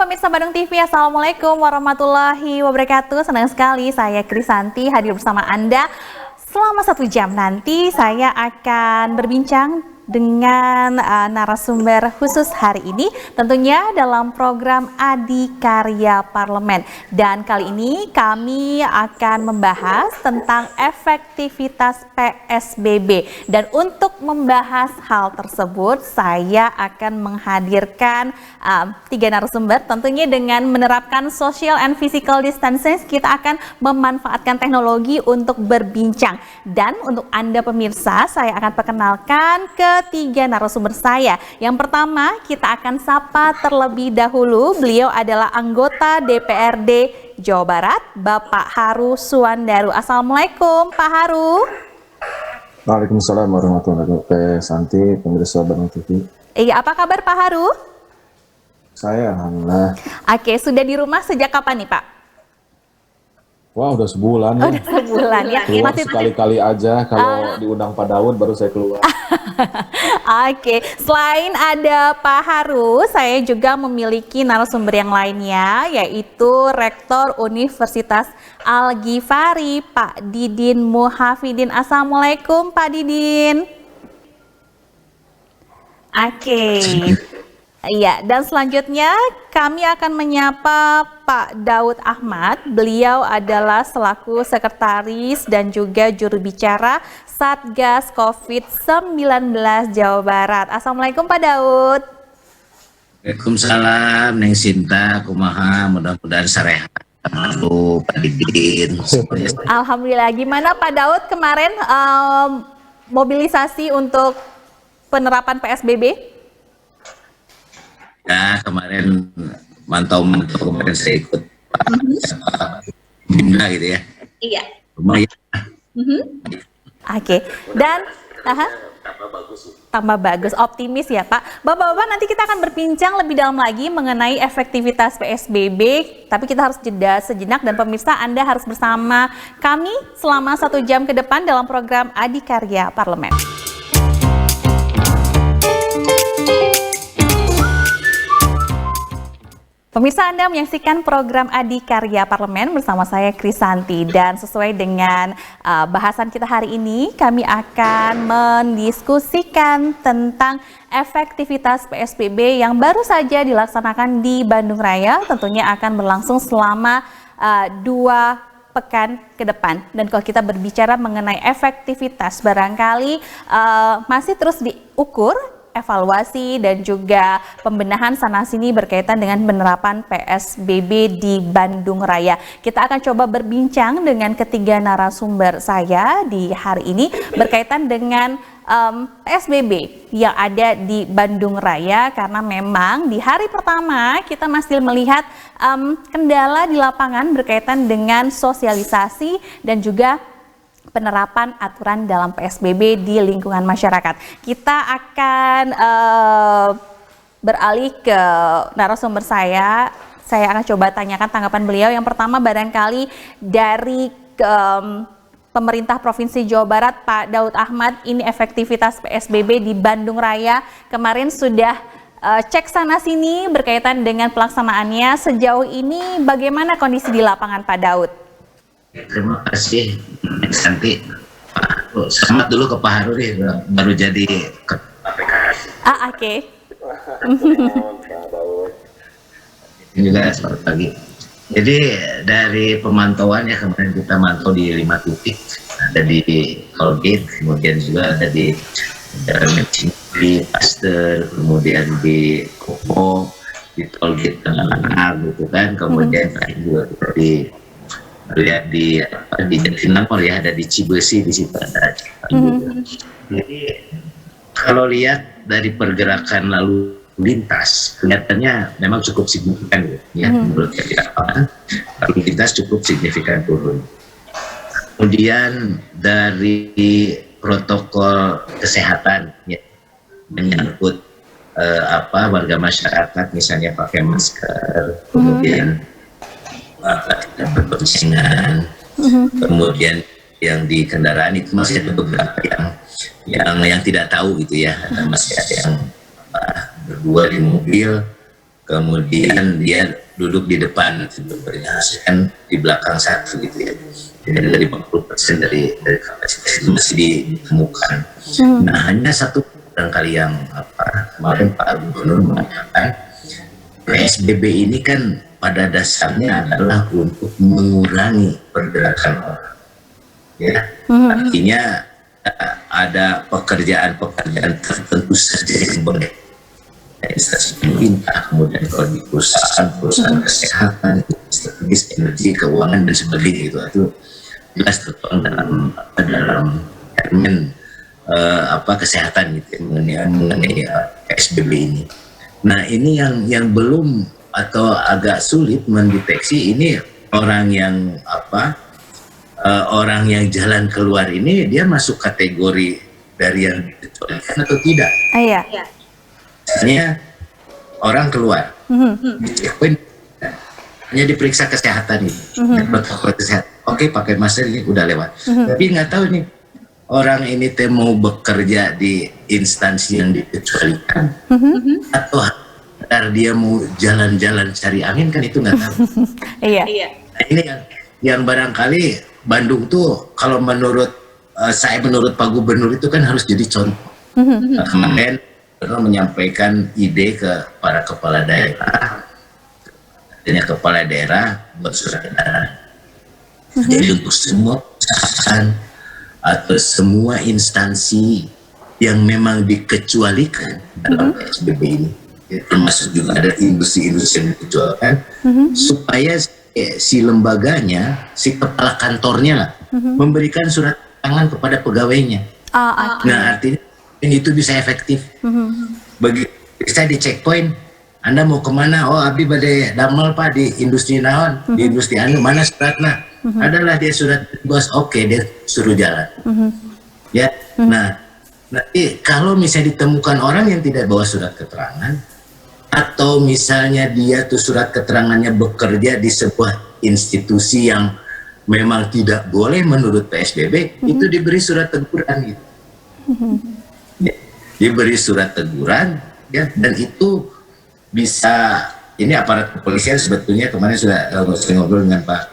pemirsa Bandung TV, Assalamualaikum warahmatullahi wabarakatuh. Senang sekali saya Krisanti hadir bersama Anda. Selama 1 jam nanti saya akan berbincang dengan narasumber khusus hari ini, tentunya dalam program Adikarya Parlemen. Dan kali ini kami akan membahas tentang efektivitas PSBB. Dan untuk membahas hal tersebut, saya akan menghadirkan 3 narasumber. Tentunya dengan menerapkan social and physical distancing, kita akan memanfaatkan teknologi untuk berbincang. Dan untuk Anda pemirsa, saya akan perkenalkan ketiga narasumber saya. Yang pertama, kita akan sapa terlebih dahulu. Beliau adalah anggota DPRD Jawa Barat, Bapak Haru Suwandaru. Assalamualaikum, Pak Haru. Waalaikumsalam warahmatullahi wabarakatuh. Santi, pemirsa Bandung TV. Iya, apa kabar Pak Haru? Saya alhamdulillah. Oke, sudah di rumah sejak kapan nih Pak? Wah, udah sebulan ya. Udah sebulan ya. Keluar sekali-kali aja, kalau diundang Pak Daud baru saya keluar. Oke, selain ada Pak Haru, saya juga memiliki narasumber yang lainnya, yaitu Rektor Universitas Al-Ghifari, Pak Didin Muhafidin. Assalamualaikum Pak Didin. Oke. Iya, dan selanjutnya kami akan menyapa Pak Daud Ahmad. Beliau adalah selaku sekretaris dan juga juru bicara Satgas COVID-19 Jawa Barat. Assalamualaikum Pak Daud. Waalaikumsalam, Neng Sinta, kumaha, mudah-mudahan sarehat. Halo Pak Didin. Alhamdulillah. Gimana Pak Daud kemarin mobilisasi untuk penerapan PSBB? Ya, kemarin mantau kemarin saya ikut Bunda gitu ya. Iya. Lumayan. Oke. Dan tambah bagus, optimis ya Pak. Bapak-bapak, nanti kita akan berbincang lebih dalam lagi mengenai efektivitas PSBB, tapi kita harus jeda sejenak dan pemirsa Anda harus bersama kami selama 1 jam ke depan dalam program Adikarya Parlemen. Pemirsa, Anda menyaksikan program Adikarya Parlemen bersama saya Krisanti, dan sesuai dengan bahasan kita hari ini, kami akan mendiskusikan tentang efektivitas PSBB yang baru saja dilaksanakan di Bandung Raya, tentunya akan berlangsung selama 2 pekan ke depan. Dan kalau kita berbicara mengenai efektivitas, barangkali masih terus diukur evaluasi dan juga pembenahan sana-sini berkaitan dengan penerapan PSBB di Bandung Raya. Kita akan coba berbincang dengan ketiga narasumber saya di hari ini berkaitan dengan PSBB yang ada di Bandung Raya, karena memang di hari pertama kita masih melihat kendala di lapangan berkaitan dengan sosialisasi dan juga penerapan aturan dalam PSBB di lingkungan masyarakat. Kita akan beralih ke narasumber saya. Saya akan coba tanyakan tanggapan beliau. Yang pertama barangkali dari pemerintah Provinsi Jawa Barat, Pak Daud Ahmad, ini efektivitas PSBB di Bandung Raya. Kemarin sudah cek sana sini berkaitan dengan pelaksanaannya. Sejauh ini bagaimana kondisi di lapangan Pak Daud? Terima kasih, Santi. Selamat dulu ke Pak Haru nih, baru jadi ketua PKS. Oke. Ini juga selamat pagi. Jadi dari pemantauan ya, kemarin kita mantau di 5 titik, ada di Colgate, kemudian juga ada di di Pasteur, kemudian di Kopo, di Colgate Tengah gitu kan, kemudian juga di lihat di Jatinangor ya, ada di Cibesi, di situ ada. Jadi kalau lihat dari pergerakan lalu lintas, kelihatannya memang cukup signifikan ya, menurut saya. Lalu lintas cukup signifikan turun. Kemudian dari protokol kesehatan ya, menyangkut warga masyarakat misalnya pakai masker, kemudian tidak berpersingan, kemudian yang di kendaraan itu masih ada beberapa yang tidak tahu gitu ya, masih ada yang berdua di mobil, kemudian dia duduk di depan, kan di belakang satu gitu ya. Jadi dari 50% dari kapasitas itu masih ditemukan. Nah, hanya satu barangkali yang kemarin Pak Gubernur mengatakan PSBB ini kan pada dasarnya adalah untuk mengurangi pergerakan orang. Ya, artinya ada pekerjaan-pekerjaan tertentu saja yang boleh. Instansi pemerintah, kemudian kalau di perusahaan kesehatan, strategis energi, keuangan dan sebagainya itu jelas tertuang dalam termin kesehatan gitu mengenai PSBB ini. Nah, ini yang belum atau agak sulit mendeteksi ini orang yang jalan keluar ini dia masuk kategori dari yang dikecualikan atau tidak. Iya. Misalnya orang keluar, hanya diperiksa kesehatan ini, protokol kesehatan. Oke, pakai masker ini udah lewat. Tapi nggak tahu nih orang ini mau bekerja di instansi yang dikecualikan atau dia mau jalan-jalan cari angin, kan itu nggak tahu. Iya. Nah, ini yang barangkali Bandung tuh kalau menurut Pak Gubernur itu kan harus jadi contoh. Kemarin menyampaikan ide ke para kepala daerah, artinya kepala daerah buat surat edaran. Jadi untuk semua perusahaan atau semua instansi yang memang dikecualikan dalam PSBB ini, termasuk juga ada industri-industri yang dikecualikan, supaya si lembaganya, si kepala kantornya lah, memberikan surat tangan kepada pegawainya. Nah, artinya itu bisa efektif. Bagi saya di checkpoint, Anda mau kemana? Oh, abdi bade damel Pak di industri naon, di industri mana suratnya? Adalah dia surat bos, oke, dia suruh jalan. Ya, nah nanti kalau misalnya ditemukan orang yang tidak bawa surat keterangan, atau misalnya dia tuh surat keterangannya bekerja di sebuah institusi yang memang tidak boleh menurut PSBB, itu diberi surat teguran gitu. Diberi surat teguran, ya, dan itu bisa, ini aparat kepolisian sebetulnya kemarin sudah ngobrol dengan Pak,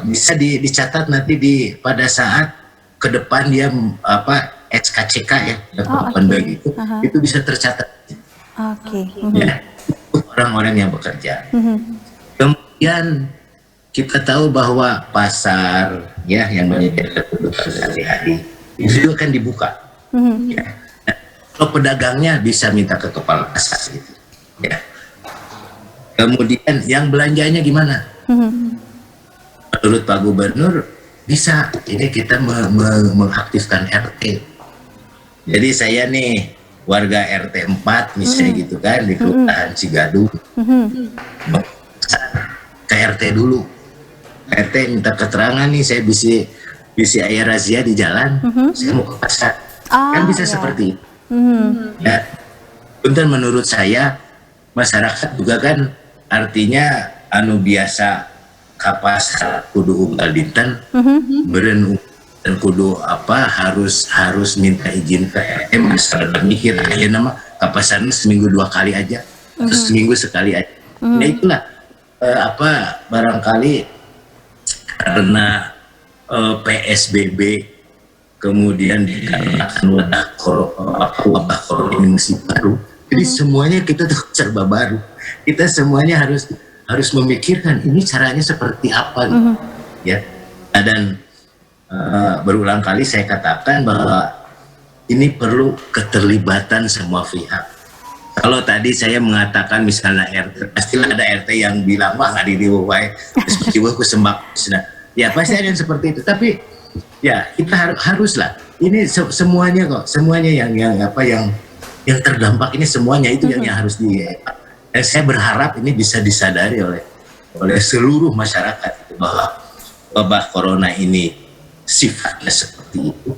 bisa dicatat nanti pada saat ke depan dia SKCK ya, itu bisa tercatat. Ya, orang-orang yang bekerja. Kemudian kita tahu bahwa pasar ya yang menyediakan kebutuhan sehari-hari itu juga kan dibuka. Ya. Kalau pedagangnya bisa minta ke kepala pasar gitu. Ya. Kemudian yang belanjanya gimana? Menurut Pak Gubernur bisa. Ini kita mengaktifkan RT. Jadi saya nih warga RT 4 misalnya gitu kan di Kelurahan Cigadung. Ke RT dulu. RT minta keterangan nih, saya bisi air razia di jalan, saya mau ke pasar. Kan bisa seperti itu. Ya, punten menurut saya masyarakat juga kan artinya biasa ke pasar kudu unggal dinten, beren dan kudu harus minta izin ke RT. Masyarakat mikir aja nama ke pasar seminggu 2 kali aja, atau seminggu sekali aja. Nah itulah barangkali karena PSBB kemudian dikarenakan wabah corona ini masih baru, jadi semuanya kita tuh serba baru. Kita semuanya harus memikirkan ini caranya seperti apa gitu. Ya. Dan berulang kali saya katakan bahwa ini perlu keterlibatan semua pihak. Kalau tadi saya mengatakan misalnya RT, pastilah ada RT yang bilang wah nggak diriwai, seperti aku sembak, ya pasti ada yang seperti itu. Tapi ya kita haruslah ini semuanya kok, semuanya yang terdampak ini semuanya itu yang harus saya berharap ini bisa disadari oleh seluruh masyarakat bahwa wabah corona ini sifatnya seperti itu,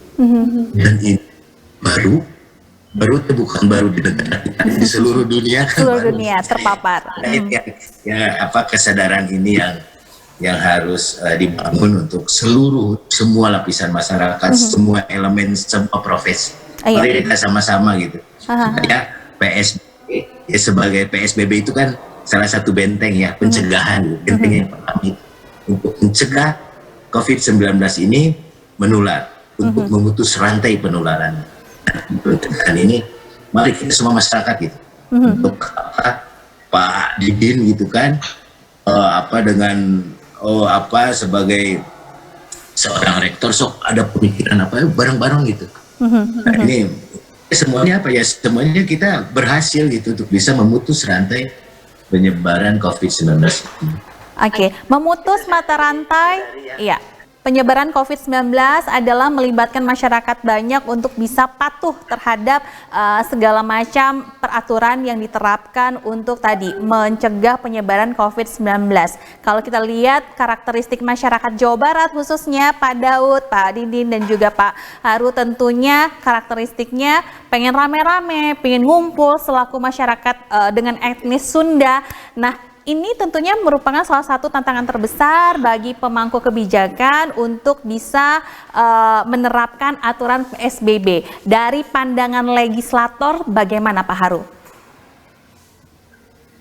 dan ini baru itu bukan baru di negara kita, di seluruh dunia kan, seluruh dunia terpapar. Kesadaran ini yang harus dibangun untuk semua lapisan masyarakat, semua elemen, semua profesi. Mari kita sama-sama gitu. Supaya PSBB sebagai PSBB itu kan salah satu benteng ya, pencegahan. Benteng yang pertama itu untuk mencegah COVID-19 ini menular, untuk memutus rantai penularan. Dan ini mari kita semua masyarakat gitu, untuk apa, Pak Didin gitu kan, dengan sebagai seorang rektor sok ada pemikiran apa bareng-bareng gitu. Nah, ini semuanya apa ya, semuanya kita berhasil gitu untuk bisa memutus rantai penyebaran COVID-19 ini. Oke, memutus mata rantai, iya. Penyebaran COVID-19 adalah melibatkan masyarakat banyak untuk bisa patuh terhadap segala macam peraturan yang diterapkan untuk tadi mencegah penyebaran COVID-19. Kalau kita lihat karakteristik masyarakat Jawa Barat khususnya Pak Daud, Pak Didin dan juga Pak Haru, tentunya karakteristiknya pengen rame-rame, pengen ngumpul selaku masyarakat dengan etnis Sunda. Nah, ini tentunya merupakan salah satu tantangan terbesar bagi pemangku kebijakan untuk bisa menerapkan aturan PSBB. Dari pandangan legislator, bagaimana Pak Haru?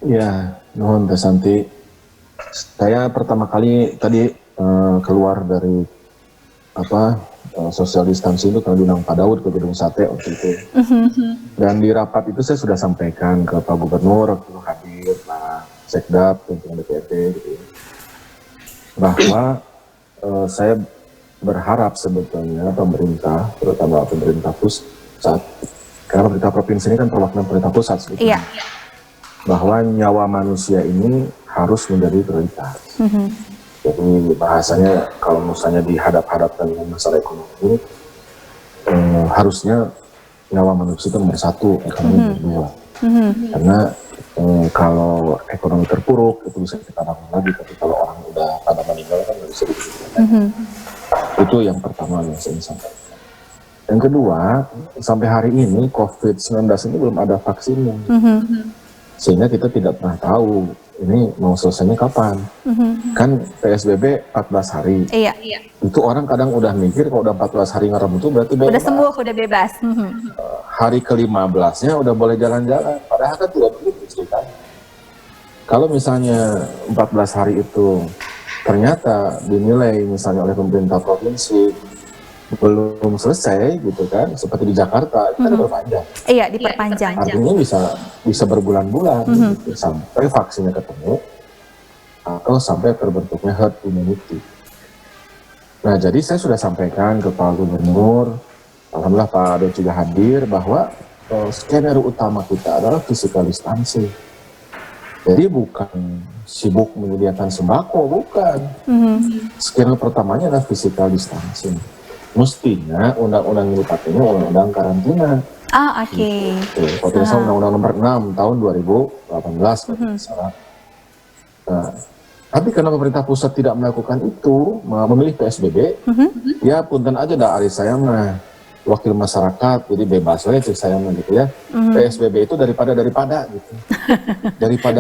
Ya, nuhun Teh Santi. Saya pertama kali tadi keluar dari social distancing itu kalau diundang Pak Daud ke Gedung Sate waktu itu. Dan di rapat itu saya sudah sampaikan ke Pak Gubernur waktu itu hadir, Pak Sekdap, pimpinan DPRD gitu ya, bahwa saya berharap sebetulnya pemerintah, terutama pemerintah pusat, karena pemerintah provinsi ini kan perwakilan pemerintah pusat sebetulnya, bahwa nyawa manusia ini harus menjadi prioritas. Jadi bahasanya kalau misalnya dihadap-hadapkan dengan masalah ekonomi, harusnya nyawa manusia itu nomor satu, ekonomi nomor dua. Karena kalau ekonomi terpuruk itu bisa kita bangun lagi, tapi kalau orang udah pada meninggal kan nggak bisa dipikirkan. Itu yang pertama yang saya sampaikan. Yang kedua, sampai hari ini COVID-19 ini belum ada vaksinnya, sehingga kita tidak pernah tahu ini mau selesainya kapan. Kan PSBB 14 hari. Iya. Itu orang kadang udah mikir kalau udah 14 hari ngerem itu berarti bebas. Udah sembuh, udah bebas. Hari ke-15-nya udah boleh jalan-jalan. Padahal kan tidak begitu ceritanya. Kalau misalnya 14 hari itu ternyata dinilai misalnya oleh pemerintah provinsi belum selesai gitu kan, seperti di Jakarta itu kan diperpanjang. Iya, diperpanjang. Artinya bisa berbulan-bulan gitu, sampai vaksinnya ketemu atau sampai terbentuknya herd immunity. Nah, jadi saya sudah sampaikan ke Pak Gubernur, alhamdulillah Pak Daud juga hadir, bahwa skenario utama kita adalah physical distancing. Jadi bukan sibuk menyediakan sembako, bukan. Skenario pertamanya adalah physical distancing. Mestinya undang-undang ini pakainya undang-undang karantina. Oke. Kalau tidak salah undang-undang nomor 6 tahun 2018 kalau tidak salah. Nah, tapi karena pemerintah pusat tidak melakukan itu, memilih PSBB, ya punten aja dah ari saya mah wakil masyarakat, jadi bebas aja cek saya mah gitu ya. PSBB itu daripada gitu.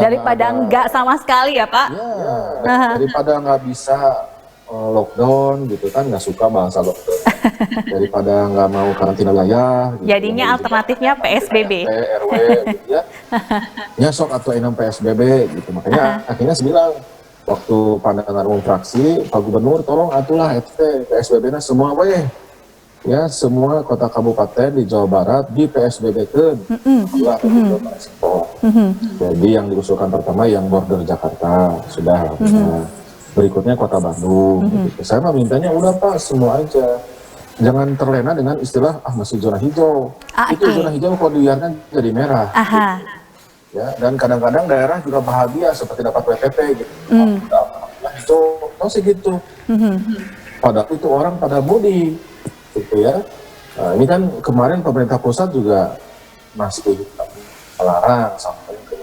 daripada enggak sama sekali ya Pak. Ya, daripada nggak bisa lockdown gitu kan, nggak suka bahasa lockdown. Daripada nggak mau karantina wilayah. Gitu. Jadinya alternatifnya PSBB. RW gitu ya. Ya sok atau enam PSBB gitu. Makanya akhirnya saya bilang, waktu pandangan umum fraksi, Pak Gubernur tolong atulah PSBB-nya semua weh. Ya, semua kota kabupaten di Jawa Barat di PSBB ke. Jadi yang diusulkan pertama yang border Jakarta sudah. Berikutnya kota Bandung. Gitu. Saya mah mintanya udah Pak semua aja. Jangan terlena dengan istilah masih zona hijau. Itu zona hijau kalau dibiarkan jadi merah. Ya, dan kadang-kadang daerah juga bahagia seperti dapat PPP gitu. Hijau, masih gitu. Padahal itu orang pada mudik, gitu ya. Nah, ini kan kemarin pemerintah pusat juga masih melarang sampai ke.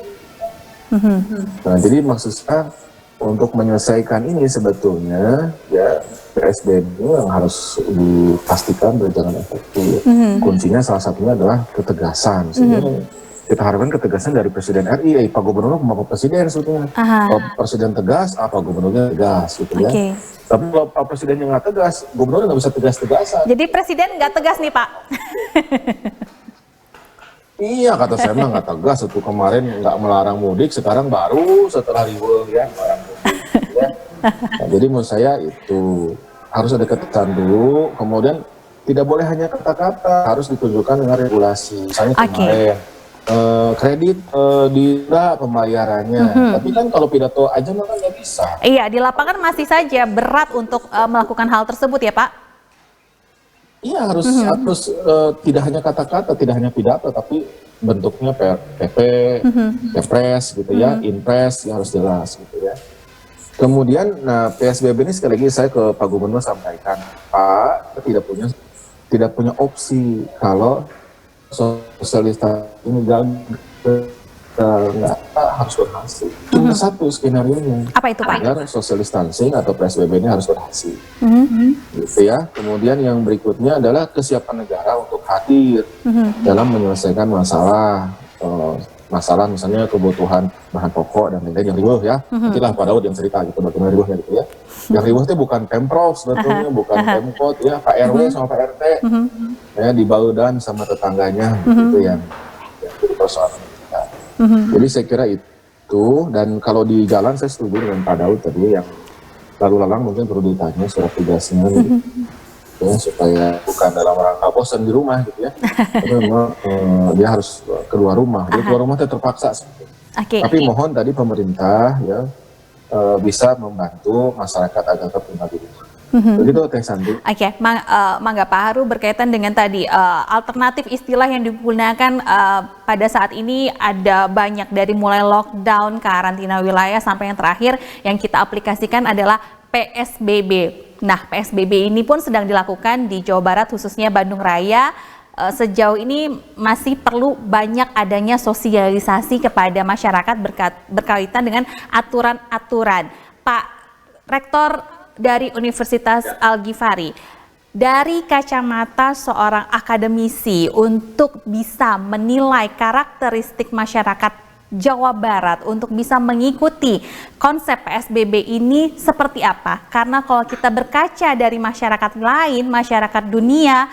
Nah, jadi maksud saya untuk menyelesaikan ini sebetulnya ya PSBB yang harus dipastikan berjalan efektif. Kuncinya salah satunya adalah ketegasan. Kita harapkan ketegasan dari Presiden RI, Pak Gubernur mau Presiden sebetulnya. Kalau Presiden tegas, Pak Gubernurnya tegas gitu ya. Tapi kalau Pak Presidennya nggak tegas, Gubernurnya nggak bisa tegas-tegasan. Jadi Presiden nggak tegas nih Pak. Iya, kata saya mah nggak tegas itu kemarin nggak melarang mudik, sekarang baru setelah riweuh ya melarang mudik. Ya. Nah, jadi menurut saya itu harus ada ketentuan dulu, kemudian tidak boleh hanya kata-kata, harus ditunjukkan dengan regulasi. Misalnya kemarin kredit ditunda pembayarannya, tapi kan kalau pidato aja mah kan nggak bisa. Iya, di lapangan masih saja berat untuk melakukan hal tersebut ya Pak? Iya harus tidak hanya kata-kata, tidak hanya pidato, tapi bentuknya PP, Kepres gitu ya, Inpres yang harus jelas gitu ya. Kemudian, nah PSBB ini sekali lagi saya ke Pak Gubernur sampaikan, Pak tidak punya opsi kalau sosialisasi ini nggak harus berhasil. Cuma satu skenario-nya. Apa itu Pak? Agar social distancing atau PSBB ini harus berhasil. Gitu ya. Kemudian yang berikutnya adalah kesiapan negara untuk hadir dalam menyelesaikan masalah. Masalah misalnya kebutuhan bahan pokok dan lain-lain yang riweuh ya. Nantilah Pak Daud yang cerita gitu bagaimana riweuhnya gitu ya. Yang riweuh itu bukan Pemprov sebetulnya, bukan Pemkot ya, Pak RW sama Pak RT. Ya dibaudan sama tetangganya gitu yang jadi persoalan. Jadi saya kira itu, dan kalau di jalan saya setuju dengan Pak Daud tadi yang lalu lalang mungkin perlu ditanya surat tugasnya gitu, ya, supaya bukan dalam rangka bosan di rumah gitu ya, tapi memang dia harus keluar rumah, dia keluar rumah terpaksa. Tapi mohon tadi pemerintah ya bisa membantu masyarakat agar tetap tinggal di rumah. Begitu Teh Santi. Mangga Pak Haru berkaitan dengan tadi alternatif istilah yang digunakan pada saat ini ada banyak dari mulai lockdown, karantina wilayah sampai yang terakhir yang kita aplikasikan adalah PSBB. Nah, PSBB ini pun sedang dilakukan di Jawa Barat khususnya Bandung Raya. Sejauh ini masih perlu banyak adanya sosialisasi kepada masyarakat berkaitan dengan aturan-aturan. Pak Rektor dari Universitas Al-Ghifari, dari kacamata seorang akademisi untuk bisa menilai karakteristik masyarakat Jawa Barat untuk bisa mengikuti konsep PSBB ini seperti apa? Karena kalau kita berkaca dari masyarakat lain, masyarakat dunia,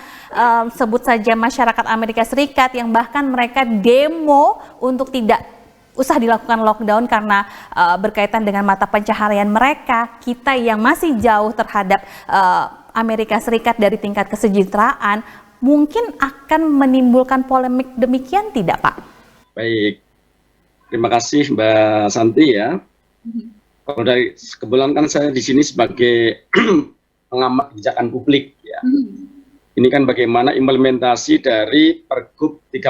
sebut saja masyarakat Amerika Serikat yang bahkan mereka demo untuk tidak usah dilakukan lockdown karena berkaitan dengan mata pencaharian mereka. Kita yang masih jauh terhadap Amerika Serikat dari tingkat kesejahteraan mungkin akan menimbulkan polemik demikian tidak Pak? Baik, terima kasih Mbak Santi ya. Kalau dari kebetulan kan saya di sini sebagai pengamat kebijakan publik ya. Ini kan bagaimana implementasi dari Pergub 30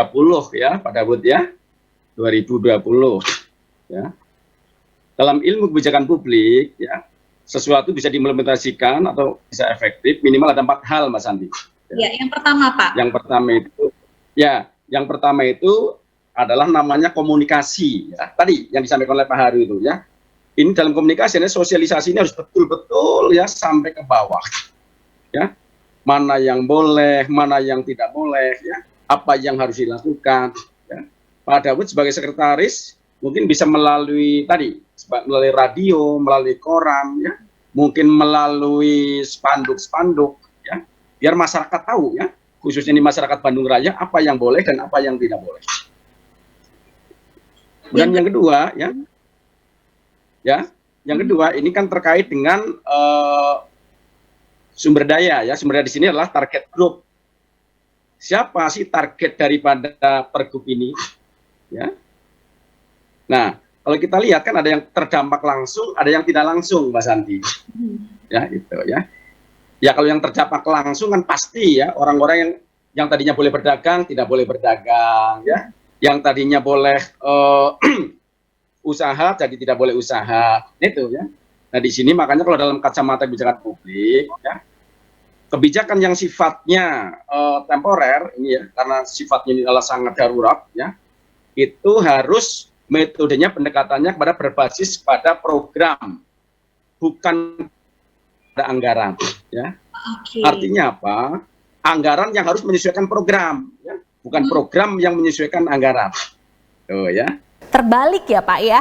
ya Pak Daud ya. 2020 ya. Dalam ilmu kebijakan publik ya, sesuatu bisa diimplementasikan atau bisa efektif minimal ada 4 hal Mas Andi. Ya, yang pertama Pak. Yang pertama itu adalah namanya komunikasi ya. Tadi yang disampaikan oleh Pak Haru itu ya. Ini dalam komunikasi ini sosialisasi ini harus betul-betul ya sampai ke bawah. Ya. Mana yang boleh, mana yang tidak boleh ya. Apa yang harus dilakukan. Pak Daud sebagai sekretaris mungkin bisa melalui radio, melalui koran, ya, mungkin melalui spanduk-spanduk, ya, biar masyarakat tahu, ya, khususnya di masyarakat Bandung Raya apa yang boleh dan apa yang tidak boleh. Dan yang kedua, yang kedua ini kan terkait dengan sumber daya, ya, sumber daya di sini adalah target group. Siapa sih target daripada pergub ini? Ya. Nah, kalau kita lihat kan ada yang terdampak langsung, ada yang tidak langsung, Mbak Santi. Ya, itu ya. Ya kalau yang terdampak langsung kan pasti ya orang-orang yang tadinya boleh berdagang tidak boleh berdagang, ya. Yang tadinya boleh usaha jadi tidak boleh usaha, itu ya. Nah di sini makanya kalau dalam kacamata kebijakan publik, ya, kebijakan yang sifatnya temporer ini ya, karena sifatnya ini adalah sangat darurat, ya. Itu harus metodenya pendekatannya kepada berbasis pada program, bukan pada anggaran. Ya. Artinya apa? Anggaran yang harus menyesuaikan program, ya. Bukan program yang menyesuaikan anggaran. Tuh ya. Terbalik ya Pak ya?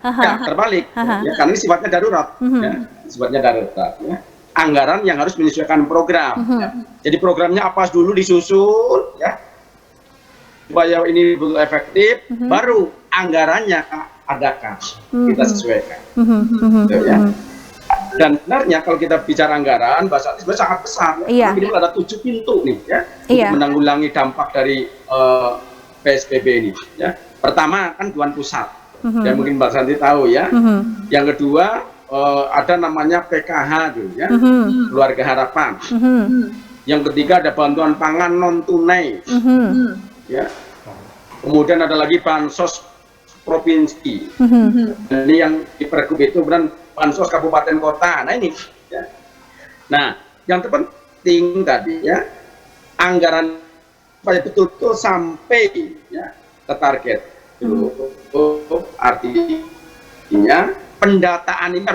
Ya terbalik, ya, karena ini sifatnya darurat. Ya. Sifatnya darurat. Ya. Anggaran yang harus menyesuaikan program. Ya. Jadi programnya apa dulu disusun, ya. supaya ini betul efektif, baru anggarannya adakan, kita sesuaikan. Gitu, ya. Dan sebenarnya kalau kita bicara anggaran, bahasa sebenarnya sangat besar. Iya. Minimal ada 7 pintu nih, ya, Iya. untuk menanggulangi dampak dari PSBB ini. Ya. Pertama kan Tuan Pusat, yang mungkin Mbak Santi tahu ya. Yang kedua ada namanya PKH dulu, ya, Keluarga Harapan. Yang ketiga ada bantuan pangan non tunai, ya. Kemudian ada lagi bansos provinsi. Ini yang di Pergub itu benar bansos kabupaten kota. Nah ini, ya. Nah yang terpenting tadi ya, anggaran supaya betul-betul sampai ya ke target. Artinya pendataan ini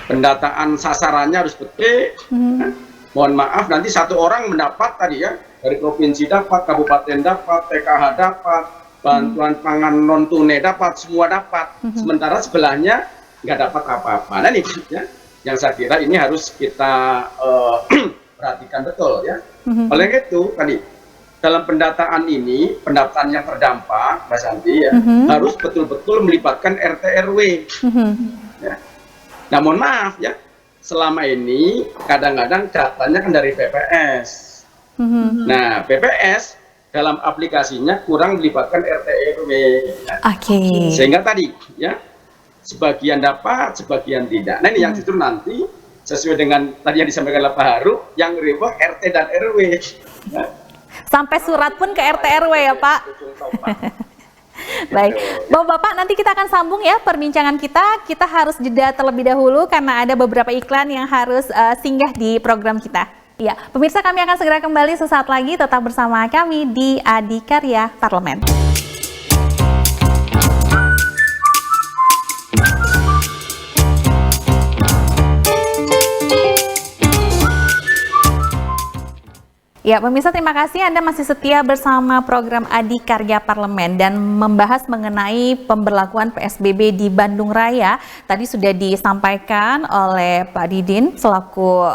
pendataan sasarannya harus betul. Ya. Mohon maaf nanti satu orang mendapat tadi ya, dari provinsi dapat, kabupaten dapat, PKH dapat, bantuan pangan non tunai dapat, semua dapat. Sementara sebelahnya nggak dapat apa-apa. Nah ini ya, yang saya kira ini harus kita perhatikan betul ya. Oleh itu tadi dalam pendataan ini, pendataan yang terdampak, Mbak Santi ya, harus betul-betul melibatkan RT RW. Ya. Nah mohon maaf ya, selama ini kadang-kadang datanya kan dari PPS. Nah PPS dalam aplikasinya kurang melibatkan RT RW. Ya. Oke. Sehingga tadi ya, sebagian dapat, sebagian tidak. Nah ini yang justru nanti sesuai dengan tadi yang disampaikan oleh Pak Haru, yang ribet RT dan RW. Ya. Sampai surat pun ke RT RW ya Pak. Baik, Bapak-Bapak nanti kita akan sambung ya perbincangan kita. Kita harus jeda terlebih dahulu karena ada beberapa iklan yang harus singgah di program kita. Ya, pemirsa kami akan segera kembali sesaat lagi. Tetap bersama kami di Adikarya Parlemen. Ya, pemirsa terima kasih Anda masih setia bersama program Adikarya Parlemen dan membahas mengenai pemberlakuan PSBB di Bandung Raya. Tadi sudah disampaikan oleh Pak Didin selaku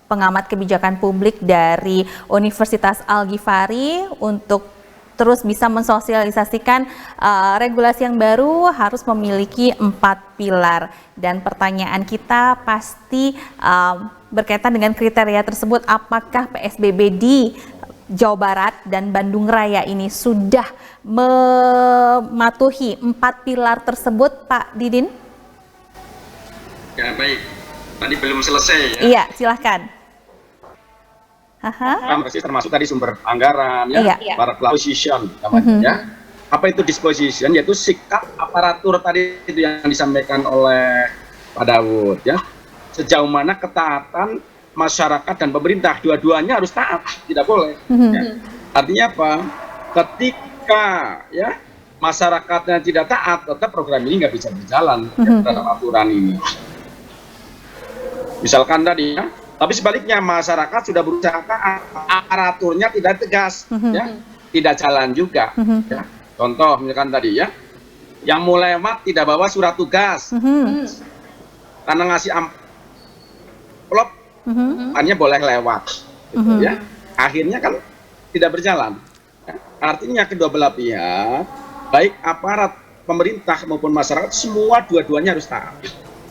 pengamat kebijakan publik dari Universitas Al-Ghifari untuk terus bisa mensosialisasikan regulasi yang baru harus memiliki 4 pilar. Dan pertanyaan kita pasti berkaitan dengan kriteria tersebut, apakah PSBB di Jawa Barat dan Bandung Raya ini sudah mematuhi 4 pilar tersebut, Pak Didin? Ya baik, tadi belum selesai ya. Iya, silahkan. Masih termasuk tadi sumber anggaran ya, Iya. para position namanya ya. Apa itu disposition? Yaitu sikap aparatur tadi itu yang disampaikan oleh Pak Daud ya. Sejauh mana ketaatan masyarakat dan pemerintah, dua-duanya harus taat, tidak boleh. Ya. Artinya apa? Ketika ya masyarakatnya tidak taat, tetap program ini nggak bisa berjalan ya, terhadap aturan ini. Misalkan tadi ya, tapi sebaliknya masyarakat sudah berusaha taat, aparaturnya tidak tegas, ya, tidak jalan juga. Ya. Contoh misalkan tadi ya, yang mau lewat tidak bawa surat tugas, karena ngasih amplop, hanya boleh lewat, gitu, ya. Akhirnya kan tidak berjalan. Ya. Artinya kedua belah pihak, baik aparat pemerintah maupun masyarakat, semua dua-duanya harus taat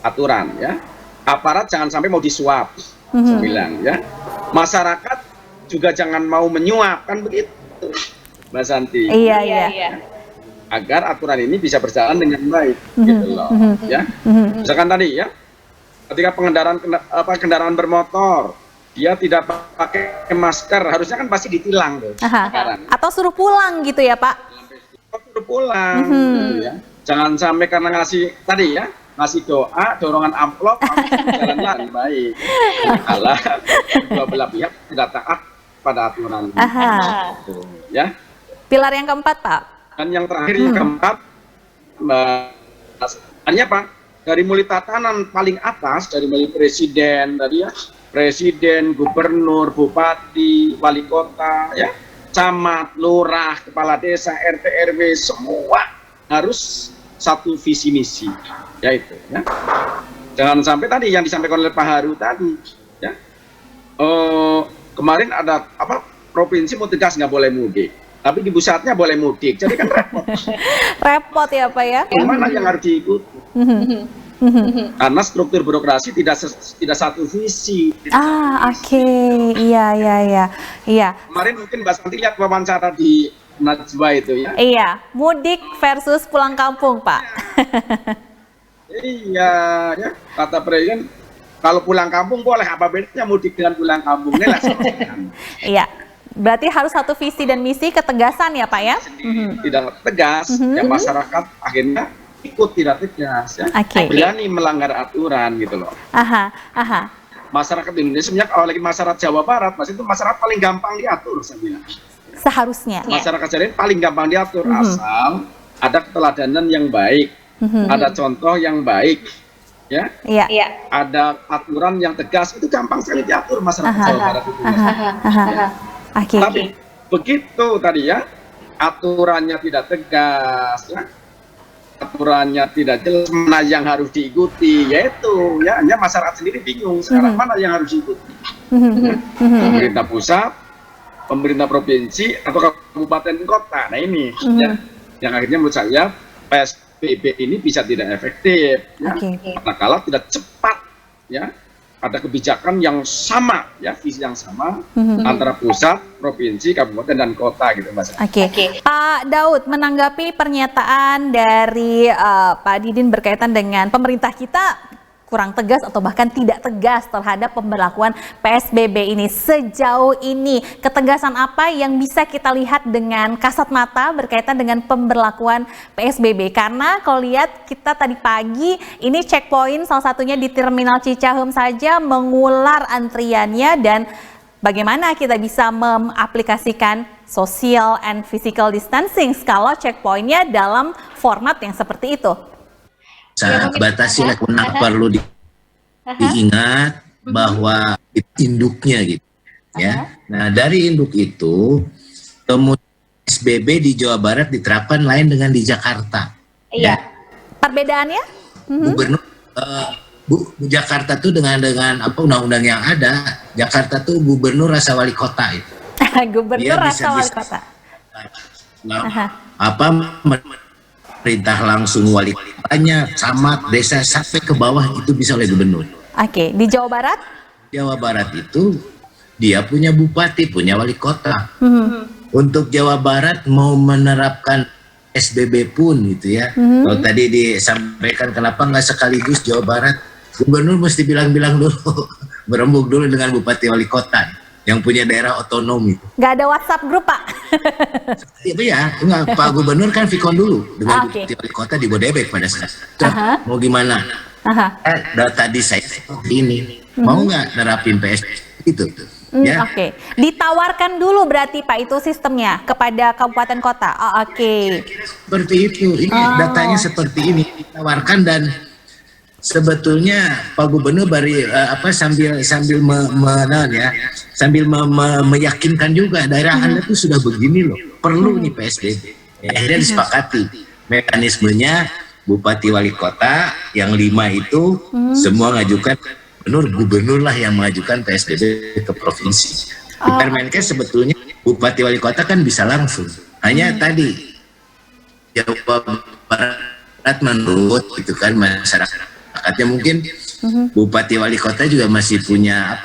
aturan, ya. Aparat jangan sampai mau disuap. Saya bilang ya, masyarakat juga jangan mau menyuap, kan begitu, Mbak Santi. Iya. Agar aturan ini bisa berjalan dengan baik, gitu loh. Ya, misalkan tadi ya, ketika kendaraan bermotor, dia tidak pakai masker, harusnya kan pasti ditilang tuh. Atau suruh pulang gitu ya Pak? Suruh pulang, gitu ya. Jangan sampai karena ngasih tadi ya, ngasih doa, dorongan amplop, jalannya lebih baik. Kalau dua belah pihak tidak taat pada aturan. Gitu, ya. Pilar yang keempat, Pak. Dan yang terakhir yang keempat, hanya apa? Dari mulai tatanan paling atas, dari mulai presiden tadi ya, presiden, gubernur, bupati, wali kota, ya, camat, lurah, kepala desa, RT RW, semua harus satu visi misi, yaitu ya. Jangan sampai tadi yang disampaikan oleh Pak Haru tadi ya, kemarin ada provinsi mau tegas nggak boleh mudik, tapi di pusatnya boleh mudik, jadi kan repot. Repot ya Pak ya. Mana yang harus diikuti? Karena struktur birokrasi tidak satu visi. Oke. Iya. Kemarin mungkin Mbak Santi lihat wawancara di Najwa itu ya. Iya, mudik versus pulang kampung, Pak. Iya, ya kata Presiden, kalau pulang kampung boleh, apa bedanya mudik dengan pulang kampung? Ini lah Iya, berarti harus satu visi dan misi, ketegasan ya Pak ya? Tidak tegas, ya masyarakat akhirnya ikut tidak tegas, ya. Berani melanggar aturan gitu loh. Masyarakat Indonesia, apalagi masyarakat Jawa Barat, Mas, itu masyarakat paling gampang diatur, saya bilang. Seharusnya. Masyarakat Jawa Barat paling gampang diatur, asal ada keteladanan yang baik, ada contoh yang baik, ya, ada aturan yang tegas, itu gampang sekali diatur masyarakat Jawa Barat itu. Tapi begitu tadi ya, aturannya tidak tegas, ya, aturannya tidak jelas, mana yang harus diikuti, yaitu ya hanya masyarakat sendiri bingung sekarang mana yang harus diikuti. Pemerintah pusat, pemerintah provinsi, atau kabupaten kota. Nah ini ya, yang akhirnya menurut saya PSBB ini bisa tidak efektif, ya, manakala tidak cepat, ya, ada kebijakan yang sama, ya, visi yang sama antara pusat, provinsi, kabupaten dan kota gitu, Mas. Pak Daud, menanggapi pernyataan dari Pak Didin berkaitan dengan pemerintah kita kurang tegas atau bahkan tidak tegas terhadap pemberlakuan PSBB ini. Sejauh ini ketegasan apa yang bisa kita lihat dengan kasat mata berkaitan dengan pemberlakuan PSBB? Karena kalau lihat kita tadi pagi ini checkpoint salah satunya di Terminal Cicahem saja mengular antriannya, dan bagaimana kita bisa mengaplikasikan social and physical distancing kalau checkpointnya dalam format yang seperti itu? Batasi kewenangan perlu diingat bahwa induknya gitu ya. Nah dari induk itu kemudian PSBB di Jawa Barat diterapkan lain dengan di Jakarta. Ya. Perbedaannya? Gubernur Jakarta tuh dengan apa undang-undang yang ada, Jakarta tuh gubernur rasa wali kota itu. Gubernur rasa wali kota. Perintah langsung wali kotanya, camat, desa sampai ke bawah itu bisa oleh gubernur. Di Jawa Barat? Jawa Barat itu dia punya bupati, punya wali kota. Untuk Jawa Barat mau menerapkan SBB pun gitu ya. Kalau tadi disampaikan kenapa nggak sekaligus Jawa Barat, gubernur mesti bilang-bilang dulu, berembuk dulu dengan bupati wali kota yang punya daerah otonomi. Nggak ada WhatsApp grup, Pak? Iya, enggak, Pak Gubernur kan vikon dulu dengan bupati wali kota di Bodebek pada saat itu. Mau gimana? Tadi saya ini mau nggak nerapin PSBB itu? Ya. Ditawarkan dulu berarti Pak itu sistemnya kepada kabupaten kota. Seperti itu. Ini datanya seperti ini ditawarkan, dan sebetulnya Pak Gubernur sambil meyakinkan juga daerah Anda tuh sudah begini loh, perlu nih PSBB. Akhirnya disepakati mekanismenya, bupati wali kota yang 5 itu semua ngajukan gubernur lah yang mengajukan PSBB ke provinsi. Di Permenkes sebetulnya bupati wali kota kan bisa langsung. Hanya tadi Jawa Barat menurut itu kan masyarakatnya mungkin bupati wali kota juga masih punya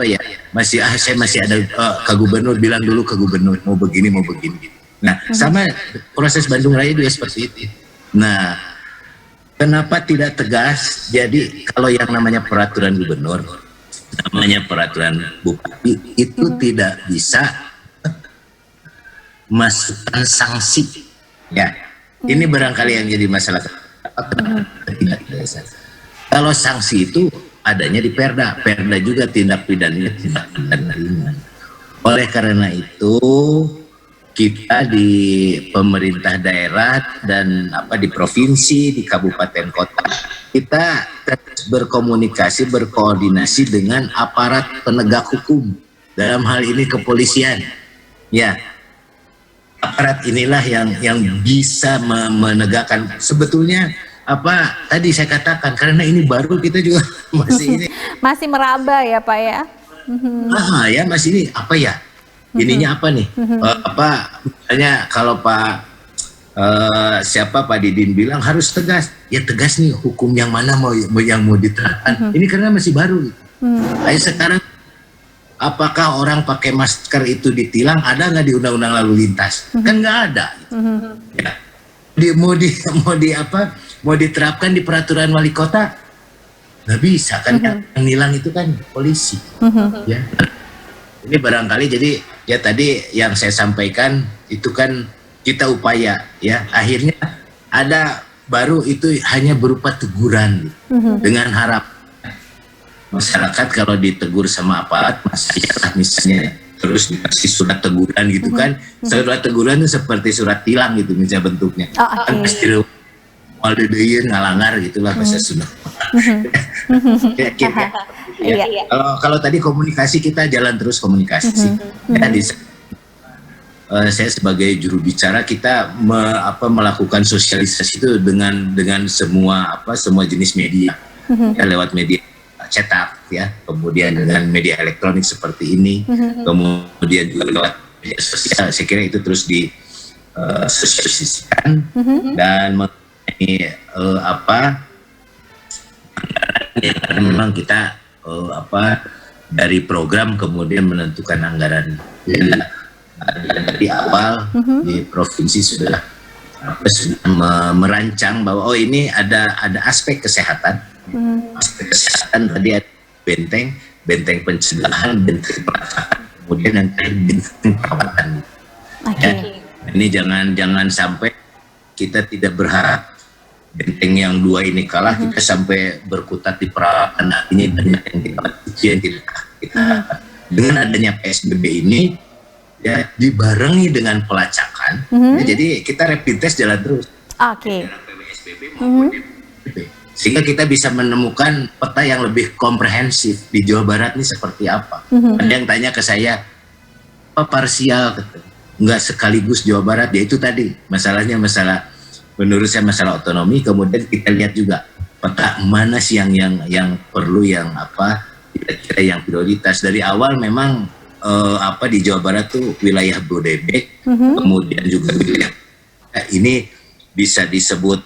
saya masih ada ke gubernur, bilang dulu ke gubernur mau begini. Nah sama proses Bandung Raya juga seperti itu. Nah kenapa tidak tegas? Jadi kalau yang namanya peraturan gubernur, namanya peraturan bupati itu tidak bisa masukkan sanksi. Ya, ini barangkali yang jadi masalah. Kalau sanksi itu adanya di Perda juga tindak pidananya tindak pidana ringan. Oleh karena itu kita di pemerintah daerah dan di provinsi, di kabupaten kota, kita terus berkomunikasi, berkoordinasi dengan aparat penegak hukum, dalam hal ini kepolisian. Ya, aparat inilah yang bisa menegakkan. Sebetulnya tadi saya katakan, karena ini baru kita juga masih meraba ya Pak ya. Ya masih ini ininya apa nih? Apa misalnya kalau siapa Pak Didin bilang harus tegas, ya tegas nih hukum yang mana yang mau diterapkan. Ini karena masih baru. Kayak sekarang apakah orang pakai masker itu ditilang? Ada nggak di undang-undang lalu lintas? Kan nggak ada. Ya. Mau diterapkan di peraturan wali kota? Nggak bisa kan? Yang nilang itu kan polisi. Ya. Ini barangkali jadi ya tadi yang saya sampaikan itu kan kita upaya ya, akhirnya ada baru itu hanya berupa teguran dengan harap masyarakat kalau ditegur sama aparat misalnya terus dikasih surat teguran gitu kan, surat teguran itu seperti surat tilang gitu misalnya bentuknya, kan pasti waldedeun ngalangar gitulah bahasa Sunda. Kalau tadi komunikasi kita jalan terus komunikasi ya, saya sebagai juru bicara kita melakukan sosialisasi itu dengan semua jenis media ya, lewat media cetak ya, kemudian dengan media elektronik seperti ini, kemudian juga lewat media sosial. Saya kira itu terus disosialisasikan dan mengenai karena memang kita dari program kemudian menentukan anggaran. Dari awal di provinsi sudah merancang bahwa ini ada aspek kesehatan, aspek kesehatan tadi ada benteng pencegahan, benteng pelacakan, kemudian yang benteng perawatan. Ya, ini jangan sampai kita tidak berharap benteng yang dua ini kalah, kita sampai berkutat di perawatan. Ini banyak yang kita dengan adanya PSBB ini ya dibarengi dengan pelacakan, ya, jadi kita rapid test jalan terus. PSBB maupun PSBB. Sehingga kita bisa menemukan peta yang lebih komprehensif di Jawa Barat ini seperti apa. Ada yang tanya ke saya, apa parsial? Enggak sekaligus Jawa Barat, ya itu tadi masalahnya menurut saya masalah otonomi. Kemudian kita lihat juga peta mana sih yang perlu, yang kira-kira yang prioritas. Dari awal memang di Jawa Barat tuh wilayah Bodebek, kemudian juga wilayah ini bisa disebut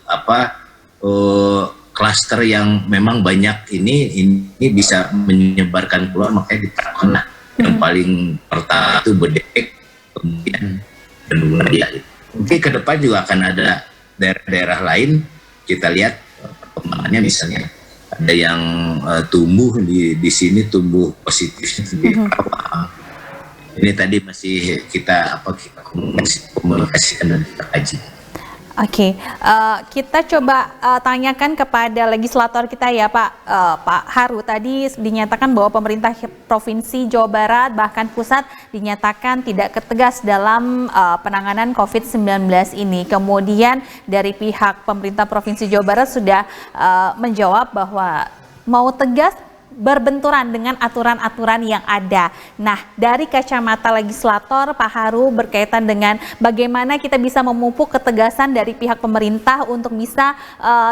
klaster yang memang banyak ini bisa menyebarkan keluar, makanya diterapkan yang paling pertama itu Bodebek, kemudian Bandung Raya. Mungkin ke depan juga akan ada daerah-daerah lain, kita lihat perkembangannya, misalnya ada yang tumbuh di sini tumbuh positif di ini tadi masih kita komunikasikan dan kita kaji. Kita coba tanyakan kepada legislator kita ya Pak Haru. Tadi dinyatakan bahwa pemerintah Provinsi Jawa Barat bahkan pusat dinyatakan tidak tegas dalam penanganan COVID-19 ini. Kemudian dari pihak pemerintah Provinsi Jawa Barat sudah menjawab bahwa mau tegas berbenturan dengan aturan-aturan yang ada. Nah, dari kacamata legislator, Pak Haru, berkaitan dengan bagaimana kita bisa memupuk ketegasan dari pihak pemerintah untuk bisa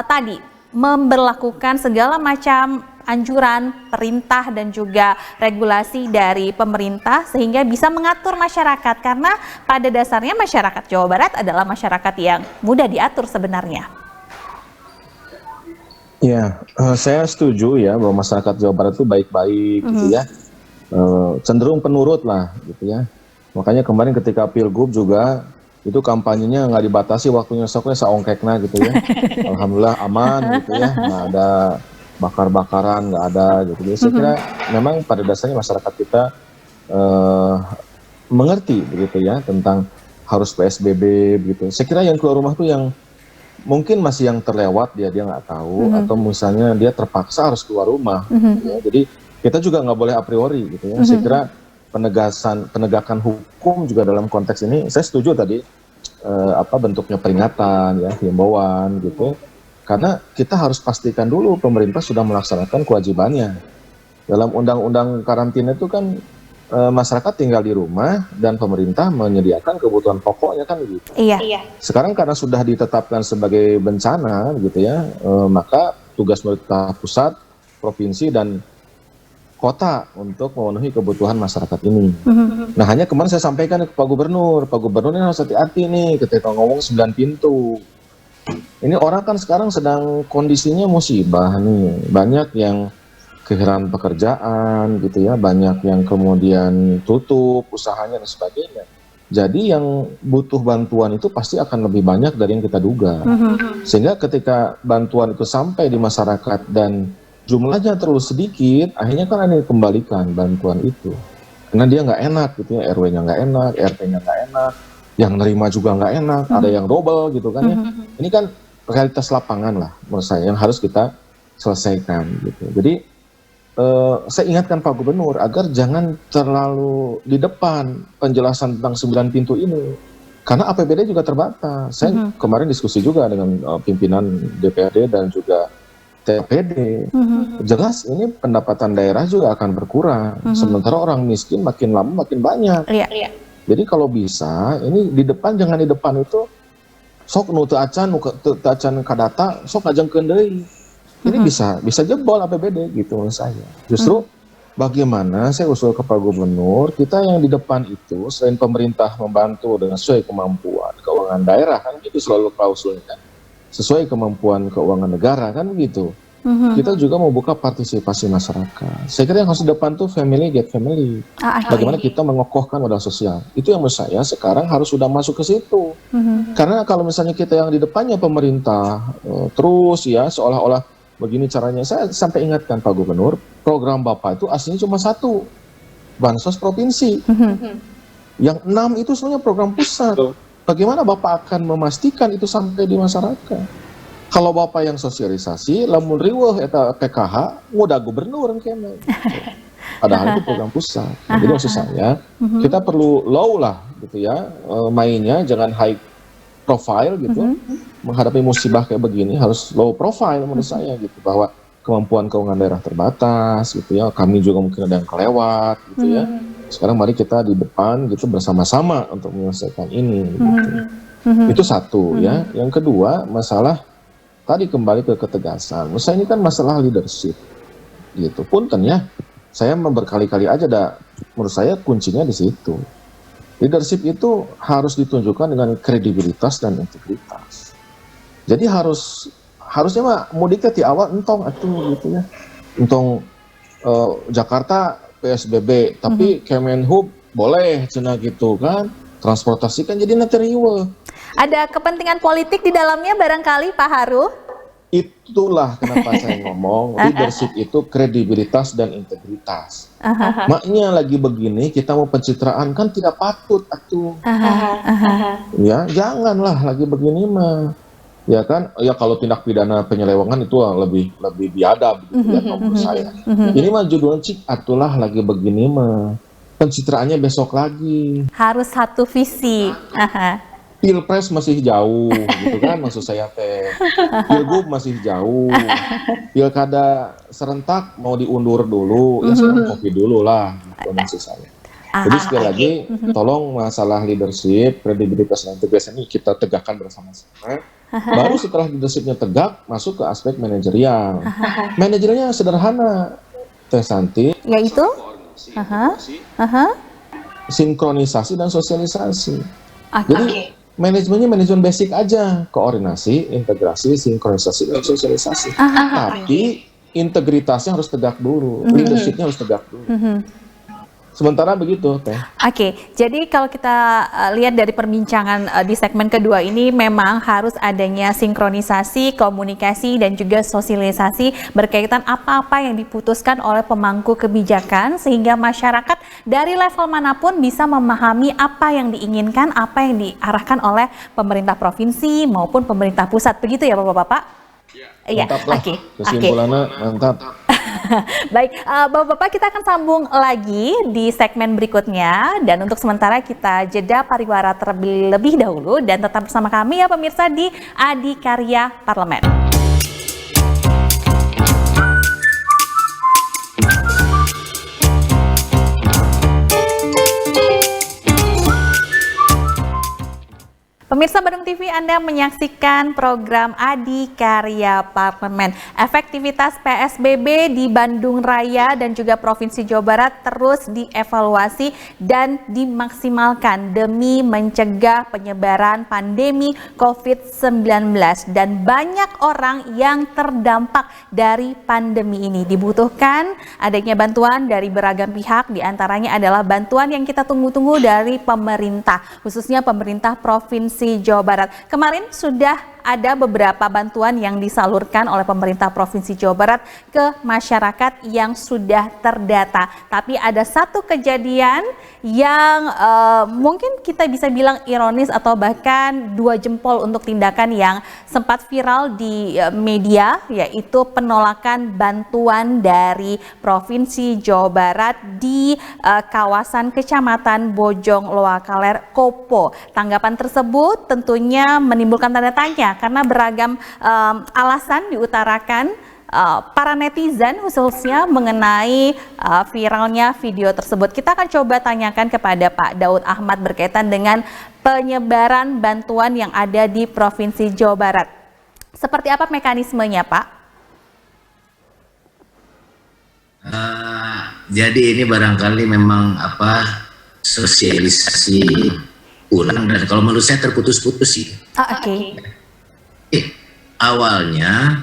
tadi memberlakukan segala macam anjuran, perintah dan juga regulasi dari pemerintah sehingga bisa mengatur masyarakat, karena pada dasarnya masyarakat Jawa Barat adalah masyarakat yang mudah diatur sebenarnya. Ya, saya setuju ya bahwa masyarakat Jawa Barat itu baik-baik gitu ya, cenderung penurut lah gitu ya. Makanya kemarin ketika Pilgub juga itu kampanyenya nggak dibatasi waktunya, soknya saongkekna gitu ya. Alhamdulillah aman gitu ya, nggak ada bakar-bakaran, nggak ada gitu. Jadi saya kira memang pada dasarnya masyarakat kita mengerti begitu ya tentang harus PSBB begitu. Saya kira yang keluar rumah tuh yang mungkin masih yang terlewat dia nggak tahu, atau misalnya dia terpaksa harus keluar rumah. Ya. Jadi kita juga nggak boleh a priori gitu ya. Saya kira penegakan hukum juga dalam konteks ini saya setuju tadi bentuknya peringatan ya, himbauan gitu. Karena kita harus pastikan dulu pemerintah sudah melaksanakan kewajibannya. Dalam undang-undang karantina itu kan masyarakat tinggal di rumah dan pemerintah menyediakan kebutuhan pokoknya kan gitu. Iya. Sekarang karena sudah ditetapkan sebagai bencana gitu ya, maka tugas pemerintah pusat, provinsi dan kota untuk memenuhi kebutuhan masyarakat ini. Nah, hanya kemarin saya sampaikan ke Pak Gubernur ini harus hati-hati nih ketika ngomong 9 pintu. Ini orang kan sekarang sedang kondisinya musibah nih, banyak yang kehilangan pekerjaan gitu ya, banyak yang kemudian tutup usahanya dan sebagainya. Jadi yang butuh bantuan itu pasti akan lebih banyak dari yang kita duga. Sehingga ketika bantuan itu sampai di masyarakat dan jumlahnya terlalu sedikit, akhirnya kan ada yang dikembalikan bantuan itu. Karena dia nggak enak gitu ya, RW-nya nggak enak, RT-nya nggak enak, yang nerima juga nggak enak, ada yang double gitu kan ya. Ini kan realitas lapangan lah menurut saya yang harus kita selesaikan gitu. Jadi saya ingatkan Pak Gubernur agar jangan terlalu di depan penjelasan tentang 9 pintu ini. Karena APBD juga terbatas. Saya kemarin diskusi juga dengan pimpinan DPRD dan juga TPD, jelas ini pendapatan daerah juga akan berkurang. Sementara orang miskin makin lama makin banyak. Jadi kalau bisa, ini di depan jangan di depan itu sok nu teu acan kadata sok ngajengkeun deui. Ini bisa jebol APBD gitu menurut saya. Justru bagaimana saya usul ke Pak Gubernur, kita yang di depan itu selain pemerintah membantu dengan sesuai kemampuan keuangan daerah kan gitu selalu klausulnya kan. Sesuai kemampuan keuangan negara kan begitu. Kita juga membuka partisipasi masyarakat. Saya kira yang harus di depan tuh family get family. Bagaimana kita mengokohkan modal sosial. Itu yang menurut saya sekarang harus sudah masuk ke situ. Karena kalau misalnya kita yang di depannya pemerintah terus ya seolah-olah begini caranya. Saya sampai ingatkan Pak Gubernur, program Bapak itu aslinya cuma satu, bansos provinsi. Yang 6 itu sebenarnya program pusat. Bagaimana Bapak akan memastikan itu sampai di masyarakat? Kalau Bapak yang sosialisasi, lamun riweuh eta PKH, ngudah gubernur kene. Padahal itu program pusat. Jadi maksud saya, kita perlu low lah gitu ya, mainnya jangan high profile gitu. Menghadapi musibah kayak begini harus low profile menurut saya gitu, bahwa kemampuan keuangan daerah terbatas gitu ya. Kami juga mungkin ada yang kelewat gitu ya. Sekarang mari kita di depan gitu bersama-sama untuk menyelesaikan ini gitu. Itu satu ya. Yang kedua, masalah tadi kembali ke ketegasan. Menurut saya ini kan masalah leadership gitu. Punten ya, saya berkali-kali aja menurut saya kuncinya di situ. Leadership itu harus ditunjukkan dengan kredibilitas dan integritas. Jadi harusnya mah mudiknya di awal entong atuh gitu ya. Entong Jakarta PSBB, tapi Kemenhub boleh cenah gitu kan. Transportasi kan jadi riweuh. Ada kepentingan politik di dalamnya barangkali Pak Haru? Itulah kenapa saya ngomong leadership itu kredibilitas dan integritas. Maknya lagi begini kita mau pencitraan kan tidak patut atuh. Ya janganlah lagi begini mah. Ya kan, ya kalau tindak pidana penyelewengan itu lebih biadab gitu ya menurut saya. Ini mah judulnya cik atulah lagi begini mah. Pencitraannya besok lagi. Harus satu visi. Pilpres masih jauh gitu kan maksud saya teh. Pilgub masih jauh. Pilkada serentak mau diundur dulu, ya sekarang Covid dulu lah gitu maksud saya. Jadi sekali lagi tolong masalah leadership, kredibilitas dan integritas ini kita tegakkan bersama-sama. Baru setelah leadershipnya tegak masuk ke aspek manajerial. Manajerialnya sederhana, Teh Santi. Yaitu? Sinkronisasi dan sosialisasi. Okay. Jadi manajemennya manajemen basic aja, koordinasi, integrasi, sinkronisasi, dan sosialisasi. Tapi integritasnya harus tegak dulu, leadershipnya harus tegak dulu. Sementara begitu, Teh. Oke, jadi kalau kita lihat dari perbincangan di segmen kedua ini memang harus adanya sinkronisasi, komunikasi, dan juga sosialisasi berkaitan apa-apa yang diputuskan oleh pemangku kebijakan sehingga masyarakat dari level manapun bisa memahami apa yang diinginkan, apa yang diarahkan oleh pemerintah provinsi maupun pemerintah pusat. Begitu ya Bapak-Bapak? Iya, oke. Kesimpulannya mantap. Baik, Bapak-Bapak kita akan sambung lagi di segmen berikutnya dan untuk sementara kita jeda pariwara terlebih dahulu dan tetap bersama kami ya pemirsa di Adikarya Parlemen. Pemirsa Badung TV, Anda menyaksikan program Adikarya Parlemen. Efektivitas PSBB di Bandung Raya dan juga Provinsi Jawa Barat terus dievaluasi dan dimaksimalkan demi mencegah penyebaran pandemi COVID-19. Dan banyak orang yang terdampak dari pandemi ini. Dibutuhkan adanya bantuan dari beragam pihak, diantaranya adalah bantuan yang kita tunggu-tunggu dari pemerintah, khususnya pemerintah Provinsi Jawa Barat. Kemarin sudah ada beberapa bantuan yang disalurkan oleh pemerintah Provinsi Jawa Barat ke masyarakat yang sudah terdata. Tapi ada satu kejadian yang mungkin kita bisa bilang ironis atau bahkan 2 jempol untuk tindakan yang sempat viral di media, yaitu penolakan bantuan dari Provinsi Jawa Barat di kawasan Kecamatan Bojong Loakaler, Kopo. Tanggapan tersebut tentunya menimbulkan tanda tanya karena beragam alasan diutarakan para netizen khususnya mengenai viralnya video tersebut. Kita akan coba tanyakan kepada Pak Daud Ahmad berkaitan dengan penyebaran bantuan yang ada di Provinsi Jawa Barat. Seperti apa mekanismenya, Pak? Jadi ini barangkali memang sosialisasi ulang, dan kalau menurut saya terputus-putus sih. Oke. Awalnya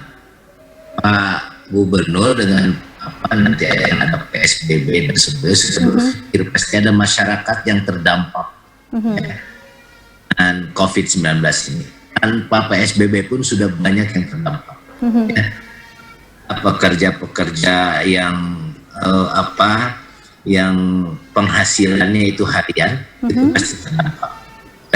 Pak Gubernur dengan nanti ada PSBB dan sebagainya, pasti ada masyarakat yang terdampak dengan COVID-19 ini. Tanpa PSBB pun sudah banyak yang terdampak. Pekerja-pekerja yang yang penghasilannya itu harian, itu pasti terdampak.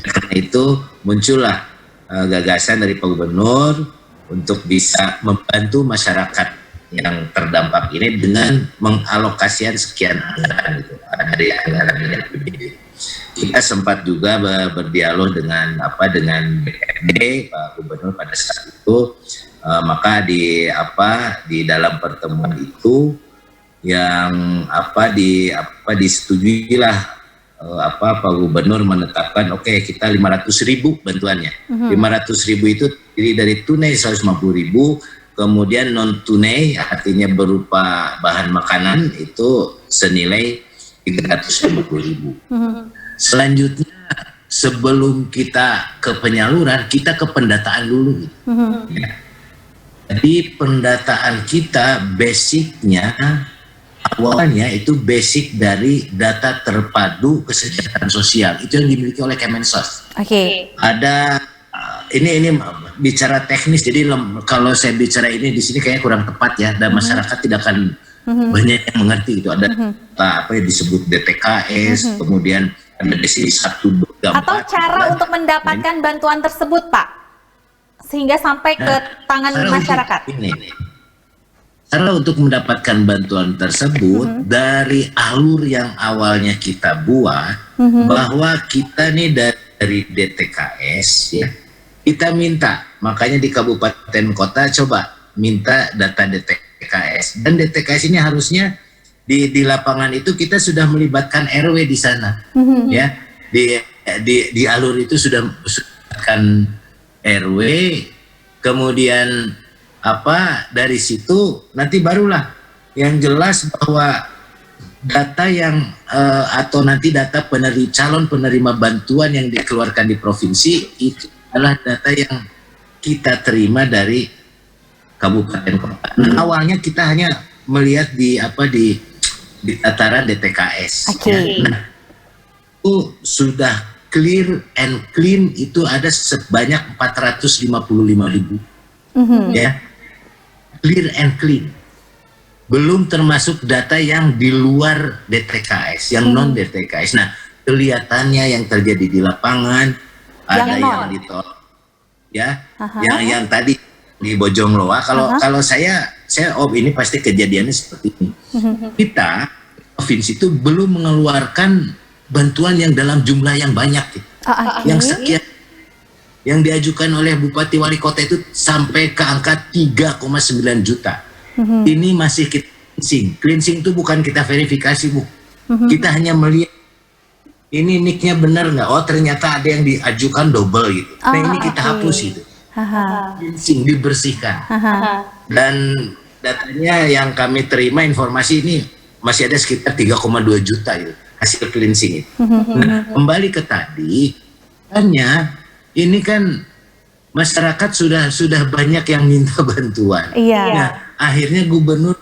Karena itu muncullah gagasan dari Pak Gubernur untuk bisa membantu masyarakat yang terdampak ini dengan mengalokasikan sekian anggaran dari anggaran APBD. Kita sempat juga berdialog dengan BPD Pak Gubernur pada saat itu, maka di dalam pertemuan itu yang disetujuilah Pak Gubernur menetapkan kita 500.000 bantuannya. 500.000 itu terdiri dari tunai 150.000, kemudian non tunai artinya berupa bahan makanan itu senilai 350.000. Selanjutnya sebelum kita ke penyaluran, kita ke pendataan dulu. Jadi pendataan kita basicnya awalnya itu basic dari data terpadu kesejahteraan sosial, itu yang dimiliki oleh Kemensos. Ada ini bicara teknis, jadi kalau saya bicara ini di sini kayaknya kurang tepat ya, dan masyarakat tidak akan banyak yang mengerti itu. Ada apa yang disebut DTKS, kemudian ada DSI 1, 2, 3, 4. Atau cara untuk mendapatkan bantuan tersebut, Pak, sehingga sampai ke tangan masyarakat. Cara untuk mendapatkan bantuan tersebut dari alur yang awalnya kita buat, bahwa kita nih dari DTKS ya, kita minta, makanya di kabupaten kota coba minta data DTKS, dan DTKS ini harusnya di lapangan itu kita sudah melibatkan RW di sana, ya di alur itu sudah melibatkan RW, kemudian dari situ nanti barulah yang jelas bahwa data yang atau nanti data calon penerima bantuan yang dikeluarkan di provinsi itu adalah data yang kita terima dari kabupaten kota. Nah, awalnya kita hanya melihat di tataran DTKS. Nah, itu sudah clear and clean, itu ada sebanyak 455.000. Ya. Clear and clean, belum termasuk data yang di luar DTKS, yang non DTKS. Nah, kelihatannya yang terjadi di lapangan ada yang ditolak, ya, yang tadi di Bojong Loa. Kalau saya ini pasti kejadiannya seperti ini. Kita provinsi itu belum mengeluarkan bantuan yang dalam jumlah yang banyak, yang sekian. Yang diajukan oleh Bupati Wali Kota itu sampai ke angka 3,9 juta. Ini masih kita cleansing. Cleansing itu bukan kita verifikasi, Bu. Kita hanya melihat ini nicknya benar nggak? Oh ternyata ada yang diajukan double gitu. Nah ini kita hapus itu, cleansing, dibersihkan. Dan datanya yang kami terima informasi ini masih ada sekitar 3,2 juta itu hasil cleansing itu. Nah kembali ke tadi, hanya ini kan masyarakat sudah banyak yang minta bantuan. Nah akhirnya gubernur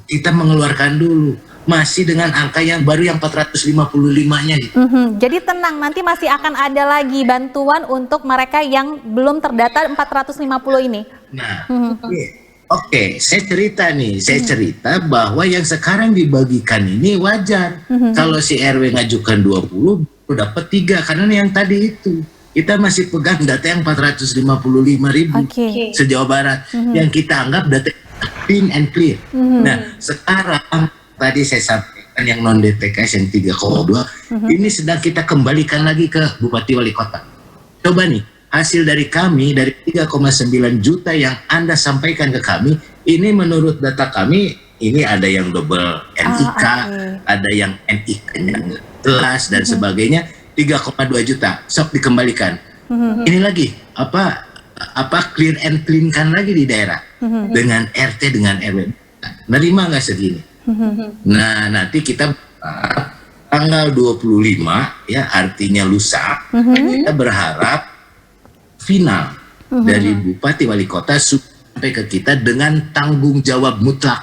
kita mengeluarkan dulu. Masih dengan angka yang baru yang 455-nya gitu. Jadi tenang, nanti masih akan ada lagi bantuan untuk mereka yang belum terdata 450 ini. Nah, oke, saya cerita bahwa yang sekarang dibagikan ini wajar. Kalau si RW ngajukan 20, baru dapat 3 karena yang tadi itu. Kita masih pegang data yang 455.000 se-Jawa Barat yang kita anggap data clean and clear. Nah, sekarang tadi saya sampaikan yang non DTKS yang 3,2 ini sedang kita kembalikan lagi ke Bupati Wali Kota. Coba nih hasil dari kami dari 3,9 juta yang Anda sampaikan ke kami, ini menurut data kami ini ada yang double NIK, ada yang NIK-nya jelas dan sebagainya 3,2 juta. Sok dikembalikan. Ini lagi apa clear and clean kan lagi di daerah dengan RT dengan RW. Nerima nggak segini? Nah nanti kita tanggal 25 ya artinya lusa kita berharap final dari Bupati Wali Kota sampai ke kita dengan tanggung jawab mutlak,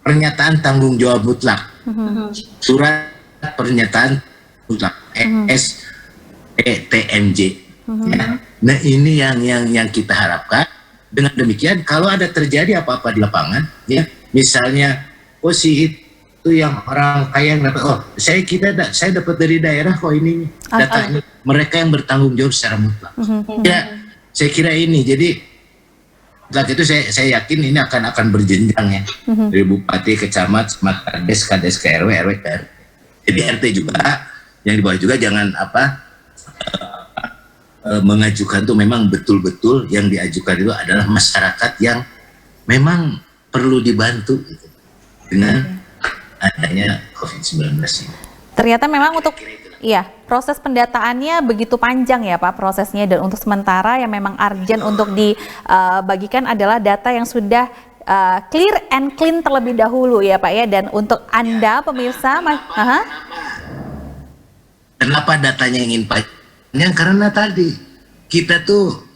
pernyataan tanggung jawab mutlak, surat pernyataan mutlak SETMJ ya. Nah ini yang kita harapkan. Dengan demikian kalau ada terjadi apa-apa di lapangan ya misalnya si itu yang orang kaya yang dapat, saya dapat dari daerah kok ini datanya, mereka yang bertanggung jawab secara mutlak. Ya, saya kira ini. Jadi saat itu saya yakin ini akan berjenjang ya dari bupati ke camat, kades, kades ke RW, RW ke RT. Jadi RT juga yang di bawah juga jangan mengajukan tuh memang betul-betul yang diajukan itu adalah masyarakat yang memang perlu dibantu gitu, dengan adanya COVID-19 ini. Ternyata memang untuk proses pendataannya begitu panjang ya Pak prosesnya, dan untuk sementara yang memang urgent untuk dibagikan adalah data yang sudah clear and clean terlebih dahulu ya Pak ya. Dan untuk Anda pemirsa, kenapa datanya ingin panjang? Karena tadi kita tuh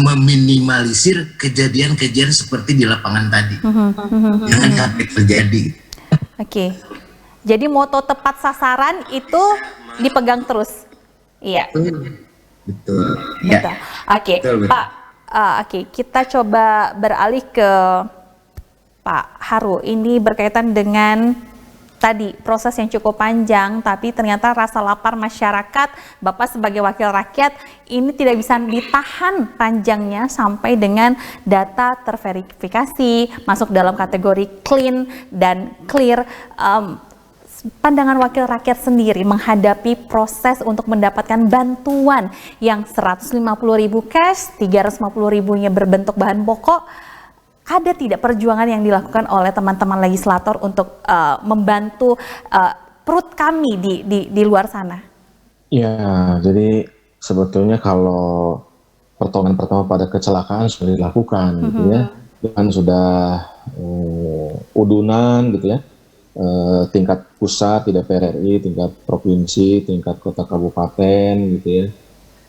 meminimalisir kejadian-kejadian seperti di lapangan tadi. Jangan sampai terjadi. Oke. Jadi moto tepat sasaran itu dipegang terus. Iya. Betul. Ya. Oke, Pak. Kita coba beralih ke Pak Haru. Ini berkaitan dengan tadi proses yang cukup panjang, tapi ternyata rasa lapar masyarakat, Bapak sebagai wakil rakyat, ini tidak bisa ditahan panjangnya sampai dengan data terverifikasi, masuk dalam kategori clean dan clear. Pandangan wakil rakyat sendiri menghadapi proses untuk mendapatkan bantuan yang 150.000 cash, 350.000-nya berbentuk bahan pokok. Ada tidak perjuangan yang dilakukan oleh teman-teman legislator untuk membantu perut kami di luar sana? Ya, jadi sebetulnya kalau pertolongan pertama pada kecelakaan sudah dilakukan, gitu ya, dan sudah udunan, gitu ya, tingkat pusat, tidak PRRI, tingkat provinsi, tingkat kota kabupaten, gitu ya.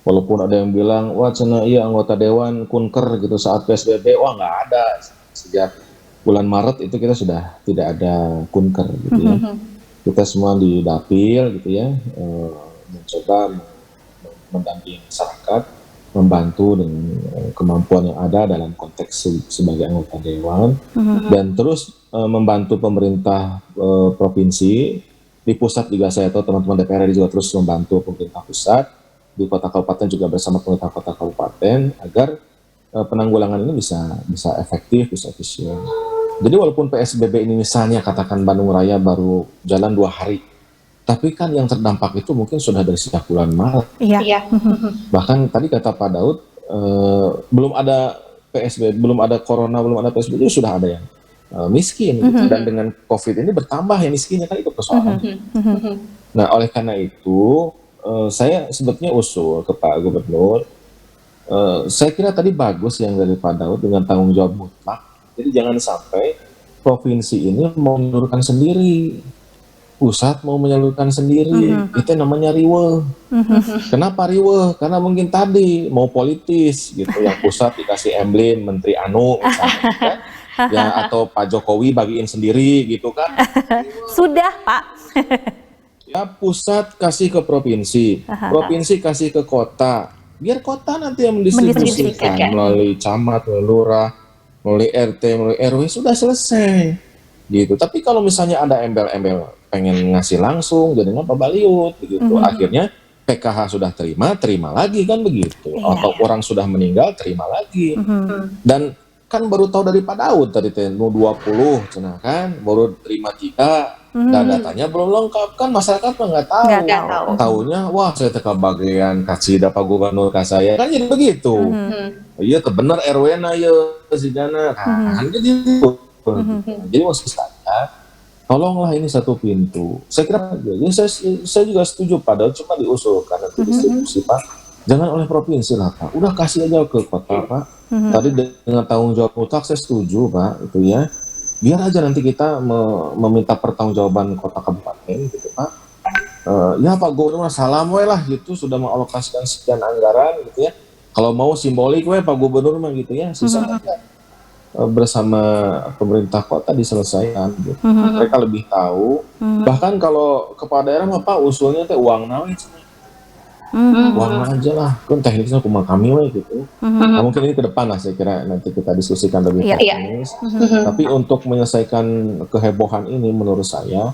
Walaupun ada yang bilang, wah cina iya anggota dewan kunker gitu saat PSBB, wah nggak ada. Sejak bulan Maret itu kita sudah tidak ada kunker gitu ya. Kita semua di dapil gitu ya, mencoba mendampingi masyarakat, membantu dengan kemampuan yang ada dalam konteks sebagai anggota dewan, dan terus membantu pemerintah provinsi. Di pusat juga saya tahu teman-teman DPR juga terus membantu pemerintah pusat, di kota kabupaten juga bersama pemerintah kota kabupaten agar penanggulangan ini bisa efektif, bisa efisien. Jadi walaupun PSBB ini misalnya katakan Bandung Raya baru jalan 2 hari, tapi kan yang terdampak itu mungkin sudah dari sejak bulan Maret. Iya. Bahkan tadi kata Pak Daud, belum ada PSBB, belum ada corona, belum ada PSBB, sudah ada yang miskin. Gitu. Dan dengan COVID ini bertambah ya miskinnya, kan itu persoalan. Nah, oleh karena itu, saya sebetulnya usul ke Pak Gubernur, saya kira tadi bagus yang dari Pak Daud dengan tanggung jawab mutlak. Jadi jangan sampai provinsi ini mau menyalurkan sendiri, pusat mau menyalurkan sendiri, itu namanya riweuh. Kenapa riweuh? Karena mungkin tadi mau politis gitu, yang pusat dikasih emblem Menteri Anu misalnya, kan? Ya, atau Pak Jokowi bagiin sendiri gitu kan. Sudah, Pak. Ya, pusat kasih ke provinsi, provinsi kasih ke kota, biar kota nanti yang mendistribusikan melalui camat, melalui lurah, melalui RT, melalui RW, sudah selesai gitu. Tapi kalau misalnya ada embel-embel pengen ngasih langsung, jadinya pabaliut gitu. Akhirnya PKH sudah terima lagi kan begitu. Atau orang sudah meninggal, terima lagi. Dan kan baru tahu dari Pak Daud tadi teh 20 cenah kan, baru terima 3 dan datanya belum lengkap kan, masyarakat mah nggak tahu. Taunya wah saya teka bagian kasih Pak Gubernur ka saya kan, jadi begitu. Iya teh bener RW na ieu sidana kan jadi gitu. Jadi maksud saya tolonglah ini satu pintu. Saya kira ya, saya juga setuju pada cuma diusulkan nanti distribusi Pak. Jangan oleh provinsi lah Pak. Udah kasih aja ke kota Pak. Tadi dengan tanggung jawab mutlak saya setuju Pak itu ya. Biar aja nanti kita meminta pertanggungjawaban kota kabupaten gitu Pak. Ya Pak Gubernur salam we lah gitu, sudah mengalokasikan sekian anggaran gitu ya. Kalau mau simbolik we Pak Gubernur mah gitu ya, sisa aja bersama pemerintah kota diselesaikan gitu. Mereka lebih tahu. Bahkan kalau kepala daerah mah Pak usulnya teh uang nawe uang aja lah, kan teknisnya cuma kami we gitu. Nah, mungkin ini ke depan lah saya kira nanti kita diskusikan lebih teknis. Tapi untuk menyelesaikan kehebohan ini menurut saya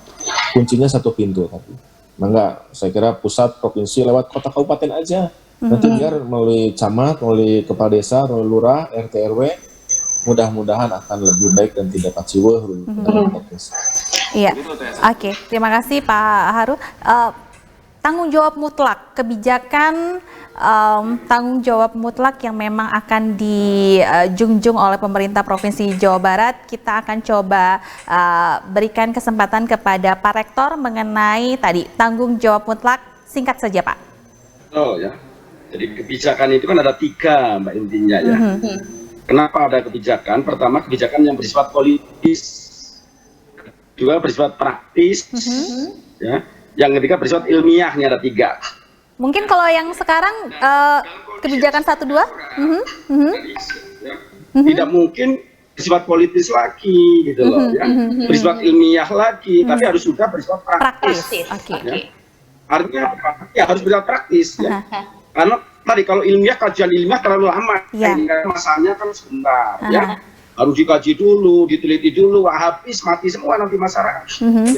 kuncinya satu pintu tadi. Mangga saya kira pusat provinsi lewat kota kabupaten aja. Nanti biar melalui camat, melalui kepala desa, melalui lurah, RT RW mudah-mudahan akan lebih baik dan tidak paciweuh teknis. Iya. Oke, terima kasih Pak Haru. Tanggung jawab mutlak, kebijakan tanggung jawab mutlak yang memang akan dijunjung oleh pemerintah Provinsi Jawa Barat. Kita akan coba berikan kesempatan kepada Pak Rektor mengenai tadi tanggung jawab mutlak, singkat saja Pak. Oh ya, jadi kebijakan itu kan ada 3 Mbak intinya ya. Kenapa ada kebijakan? Pertama kebijakan yang bersifat politis, kedua bersifat praktis, ya. Yang ketiga bersifat ilmiah, ini ada 3. Mungkin kalau yang sekarang kebijakan 1-2 tidak mungkin bersifat politis lagi gitu loh ya. Bersifat ilmiah lagi, tapi harus sudah bersifat praktis. Ya. Artinya apa? Ya harus bersifat praktis ya. Karena tadi kalau ilmiah, kajian ilmiah terlalu lama, masanya kan sebentar ya. Harus dikaji dulu, diteliti dulu, habis mati semua nanti masyarakat.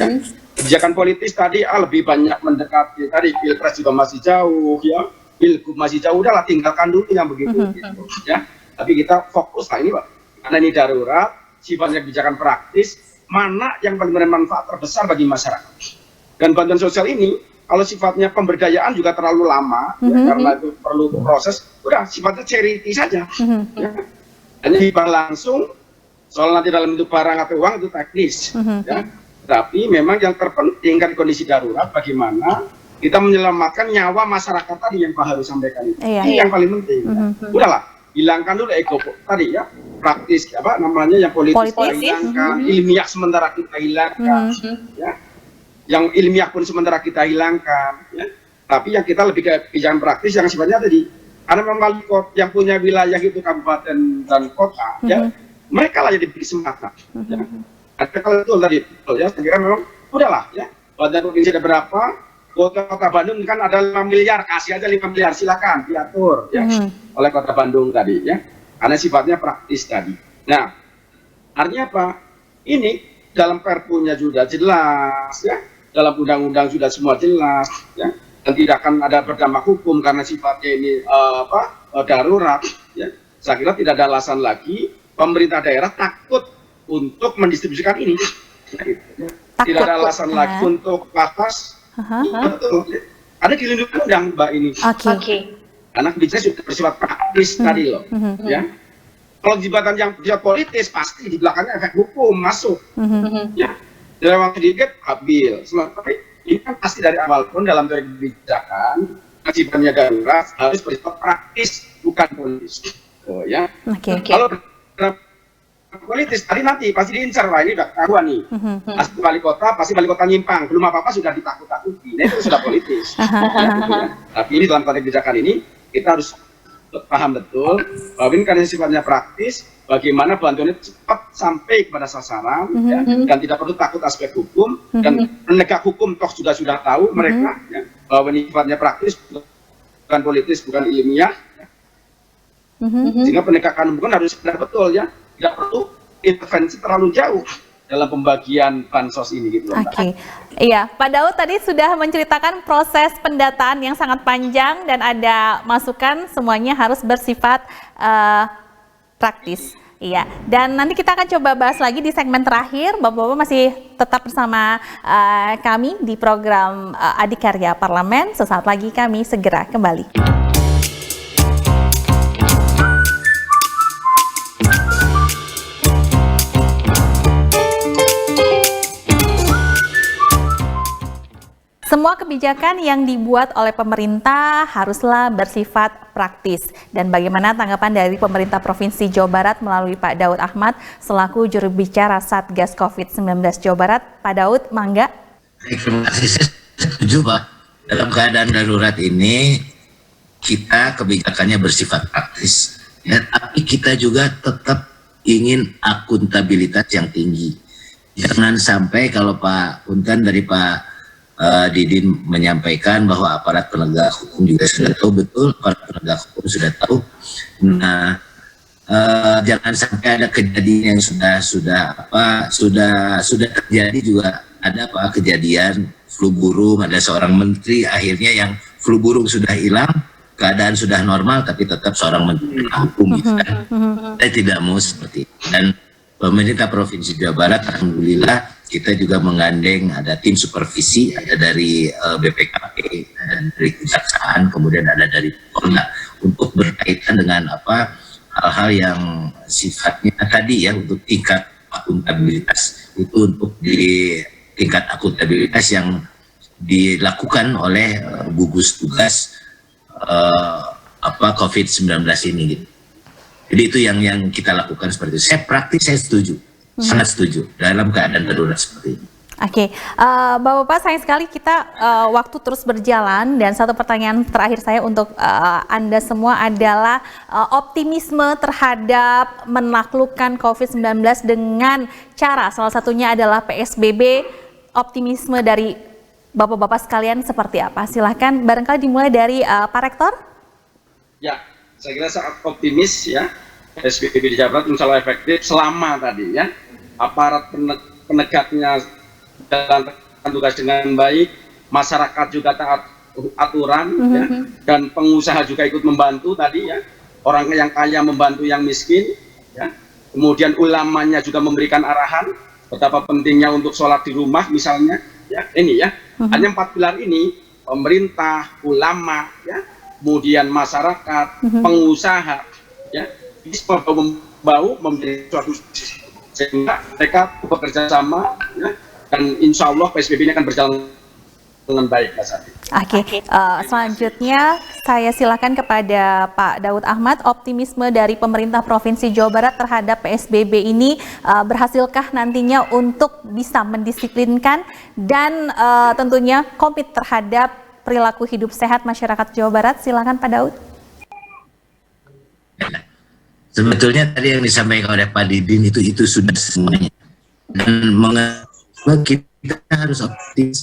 Ya. Kebijakan politis tadi lebih banyak mendekati, tadi pilpres juga masih jauh ya, pilgub masih jauh, udahlah tinggalkan dulu yang begitu gitu, ya. Tapi kita fokus lah ini Pak, karena ini darurat, sifatnya kebijakan praktis, mana yang paling bermanfaat terbesar bagi masyarakat. Dan bantuan sosial ini kalau sifatnya pemberdayaan juga terlalu lama, ya, karena itu perlu proses, udah sifatnya charity saja. Ya. Hanya hibah langsung, soal nanti dalam bentuk barang atau uang itu teknis. Ya. Tapi memang yang terpenting kan kondisi darurat, bagaimana kita menyelamatkan nyawa masyarakat tadi yang Pak Haru sampaikan itu. Ini yang paling penting. Udahlah, hilangkan dulu ego tadi ya, praktis apa namanya yang politis kita hilangkan, ilmiah sementara kita hilangkan, ya. Yang ilmiah pun sementara kita hilangkan, ya. Tapi yang kita lebih ke kebijakan praktis yang sifatnya tadi. Karena memang yang punya wilayah itu kabupaten dan kota, ya, mereka lah yang diberi kesempatan. Ya. Kalau itu tadi, ya, saya kira memang udahlah, ya. Badan provinsi ada berapa? Kota Bandung kan ada 5 miliar, kasih aja 5 miliar, silakan diatur, ya, oleh Kota Bandung tadi, ya. Karena sifatnya praktis tadi. Nah, artinya apa? Ini dalam perpunya sudah jelas, ya. Dalam undang-undang sudah semua jelas, ya. Dan tidak akan ada berdampak hukum karena sifatnya ini darurat, ya. Saya kira tidak ada alasan lagi pemerintah daerah takut untuk mendistribusikan ini. Tidak ada alasan lagi untuk pas. Ada dilindungi undang Mbak ini. Karena kebijakan sudah bersifat praktis tadi loh, ya. Kalau jabatan yang bersifat politis pasti di belakangnya efek hukum masuk, ya. Dalam waktu sedikit habis. Tapi ini kan pasti dari awal pun dalam teori kebijakan sifatnya darurat harus bersifat praktis bukan politis. Oh ya. Kalau politis tadi nanti pasti diincar, wah ini udah ketahuan nih. Pasti wali kota nyimpang, belum apa-apa sudah ditakut-takuti. Nah, itu sudah politis. Tapi ini dalam konteks kebijakan ini kita harus paham betul bahwa ini karena sifatnya praktis, bagaimana bantuan itu cepat sampai kepada sasaran dan tidak perlu takut aspek hukum dan penegak hukum toh sudah tahu mereka bahwa ini sifatnya praktis bukan politis, bukan ilmiah. Sehingga penegakan hukum harus benar betul ya, tidak perlu intervensi terlalu jauh dalam pembagian bansos ini gitu. Iya, Pak Daud tadi sudah menceritakan proses pendataan yang sangat panjang dan ada masukan semuanya harus bersifat praktis. Iya, dan nanti kita akan coba bahas lagi di segmen terakhir. Bapak-bapak masih tetap bersama kami di program Adikarya Parlemen. Sesaat lagi kami segera kembali. Semua kebijakan yang dibuat oleh pemerintah haruslah bersifat praktis. Dan bagaimana tanggapan dari pemerintah Provinsi Jawa Barat melalui Pak Daud Ahmad selaku juru bicara Satgas COVID-19 Jawa Barat? Pak Daud, mangga. Terima kasih, saya setuju Pak. Dalam keadaan darurat ini kita kebijakannya bersifat praktis. Ya, tapi kita juga tetap ingin akuntabilitas yang tinggi. Jangan sampai kalau Pak Punten dari Pak Didin menyampaikan bahwa aparat penegak hukum juga sudah tahu, betul, aparat penegak hukum sudah tahu. Nah, jangan sampai ada kejadian yang sudah terjadi juga, ada Pak kejadian flu burung, ada seorang menteri akhirnya yang flu burung sudah hilang, keadaan sudah normal tapi tetap seorang menteri hukum gitu kan. Saya tidak mau seperti itu. Dan pemerintah Provinsi Jawa Barat alhamdulillah kita juga menggandeng, ada tim supervisi, ada dari BPKP, dan dari Kejaksaan, kemudian ada dari Polda untuk berkaitan dengan hal-hal yang sifatnya tadi ya, untuk tingkat akuntabilitas. Itu untuk di tingkat akuntabilitas yang dilakukan oleh gugus tugas COVID-19 ini gitu. Jadi itu yang kita lakukan seperti itu. Saya praktis, saya setuju. Sangat setuju dalam keadaan darurat seperti ini. Bapak-bapak, sayang sekali kita waktu terus berjalan, dan satu pertanyaan terakhir saya untuk Anda semua adalah optimisme terhadap menaklukkan COVID-19 dengan cara salah satunya adalah PSBB. Optimisme dari Bapak-bapak sekalian seperti apa? Silahkan, barangkali dimulai dari Pak Rektor. Ya, saya kira sangat optimis ya. PSBB di Jawa Barat insya Allah efektif selama tadi ya aparat penegaknya jalankan tugas dengan baik, masyarakat juga taat aturan ya, dan pengusaha juga ikut membantu tadi ya, orang yang kaya membantu yang miskin ya, kemudian ulamanya juga memberikan arahan betapa pentingnya untuk sholat di rumah misalnya ya, ini ya, hanya 4 pilar ini, pemerintah, ulama ya, kemudian masyarakat, pengusaha ya, bisa bau memberi suatu sehingga mereka bekerja sama ya, dan insya Allah PSBB ini akan berjalan dengan baik Mas Adi. Selanjutnya saya silakan kepada Pak Daud Ahmad, optimisme dari pemerintah Provinsi Jawa Barat terhadap PSBB ini berhasilkah nantinya untuk bisa mendisiplinkan dan tentunya komit terhadap perilaku hidup sehat masyarakat Jawa Barat? Silakan Pak Daud. Sebetulnya tadi yang disampaikan oleh Pak Didin itu sudah semuanya, dan kita harus optimis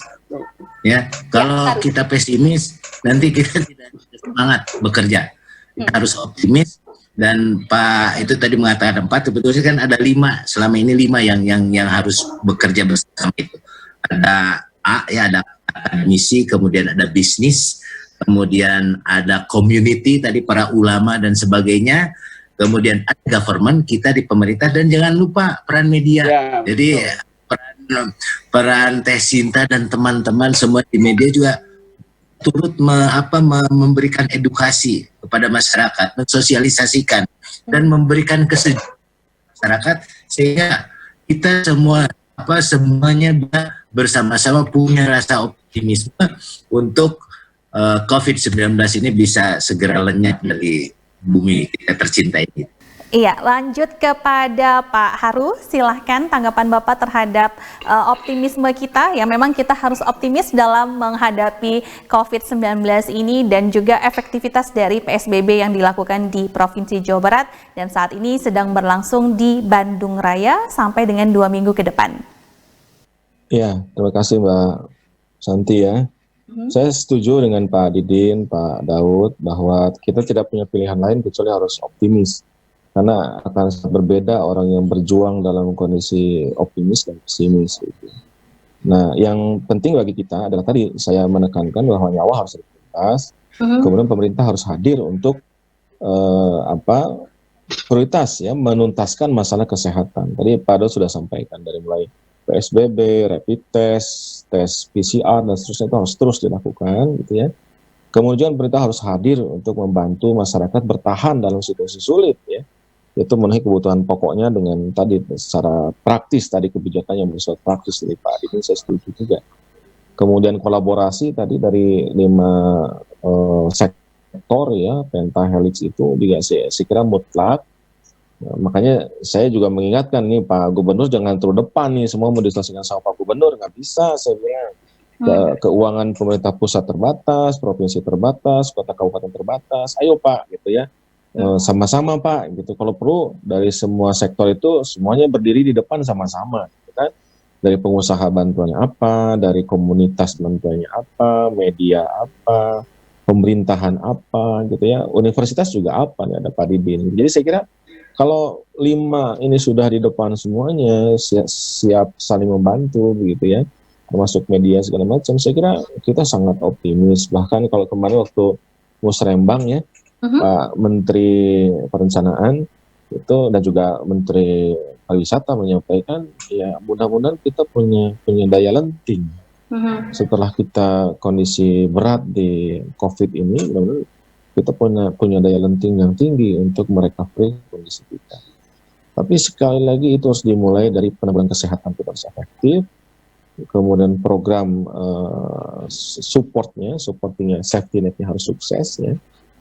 ya. Kalau kita pesimis nanti kita tidak semangat bekerja. Kita harus optimis, dan Pak itu tadi mengatakan 4, sebetulnya kan ada 5, selama ini 5 yang harus bekerja bersama itu. Ada A ya, ada akademisi, kemudian ada bisnis, kemudian ada community tadi para ulama dan sebagainya. Kemudian ada government, kita di pemerintah, dan jangan lupa peran media. Ya, jadi peran Teh Sinta dan teman-teman semua di media juga turut memberikan edukasi kepada masyarakat, mensosialisasikan dan memberikan kesejukan masyarakat, sehingga kita semua semuanya bersama-sama punya rasa optimis optimisme untuk COVID-19 ini bisa segera lenyap dari bumi kita tercinta ini. Iya, lanjut kepada Pak Haru, silahkan tanggapan Bapak terhadap optimisme kita. Ya, memang kita harus optimis dalam menghadapi COVID-19 ini dan juga efektivitas dari PSBB yang dilakukan di Provinsi Jawa Barat dan saat ini sedang berlangsung di Bandung Raya sampai dengan 2 minggu ke depan. Ya, terima kasih Mbak Santi ya. Saya setuju dengan Pak Didin, Pak Daud bahwa kita tidak punya pilihan lain kecuali harus optimis. Karena akan berbeda orang yang berjuang dalam kondisi optimis dan pesimis. Gitu. Nah, yang penting bagi kita adalah tadi saya menekankan bahwa nyawa harus prioritas, kemudian pemerintah harus hadir untuk prioritas ya menuntaskan masalah kesehatan. Tadi Pak Daud sudah sampaikan dari mulai PSBB, rapid test, tes PCR dan seterusnya itu harus terus dilakukan, gitu ya. Kemudian pemerintah harus hadir untuk membantu masyarakat bertahan dalam situasi sulit, ya. Itu memenuhi kebutuhan pokoknya dengan tadi secara praktis tadi kebijakan yang bersifat praktis dari Pak Didin saya setuju juga. Kemudian kolaborasi tadi dari 5 sektor ya pentahelix itu juga saya kira mutlak. Nah, makanya saya juga mengingatkan nih Pak Gubernur jangan terdepan nih semua mau diselesaikan sama Pak Gubernur, nggak bisa saya bilang. Keuangan pemerintah pusat terbatas, provinsi terbatas, kota kabupaten terbatas. Ayo Pak gitu ya. Sama-sama Pak gitu, kalau perlu dari semua sektor itu semuanya berdiri di depan sama-sama gitu kan, dari pengusaha bantuannya apa, dari komunitas bantuannya apa, media apa, pemerintahan apa gitu ya, universitas juga apa nih ada Pak Didin. Jadi saya kira kalau 5 ini sudah di depan semuanya siap saling membantu begitu ya, termasuk media segala macam, saya kira kita sangat optimis. Bahkan kalau kemarin waktu musrembang ya, Pak Menteri Perencanaan itu dan juga Menteri Pariwisata menyampaikan ya mudah-mudahan kita punya daya lenting setelah kita kondisi berat di COVID ini, mudah-mudahan kita punya daya lenting yang tinggi untuk merecovery kondisi kita. Tapi sekali lagi itu harus dimulai dari penanggulangan kesehatan kita harus efektif, kemudian program supportnya safety netnya harus sukses ya.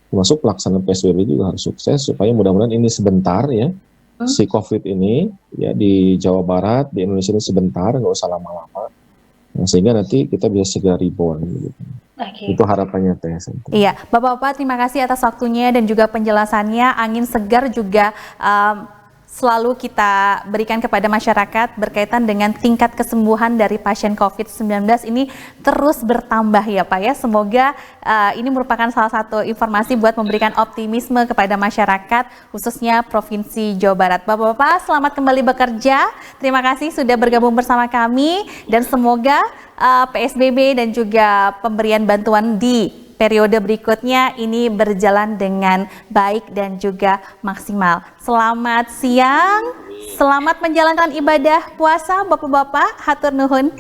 Termasuk pelaksanaan PSBB juga harus sukses supaya mudah-mudahan ini sebentar ya si COVID ini ya di Jawa Barat di Indonesia ini sebentar, nggak usah lama-lama, nah, sehingga nanti kita bisa segera rebound gitu. Itu harapannya Teh. Iya, Bapak-bapak terima kasih atas waktunya dan juga penjelasannya. Angin segar juga selalu kita berikan kepada masyarakat berkaitan dengan tingkat kesembuhan dari pasien COVID-19 ini terus bertambah ya Pak ya. Semoga ini merupakan salah satu informasi buat memberikan optimisme kepada masyarakat khususnya Provinsi Jawa Barat. Bapak-bapak selamat kembali bekerja. Terima kasih sudah bergabung bersama kami dan semoga PSBB dan juga pemberian bantuan di periode berikutnya ini berjalan dengan baik dan juga maksimal. Selamat siang, selamat menjalankan ibadah puasa Bapak-bapak, hatur nuhun.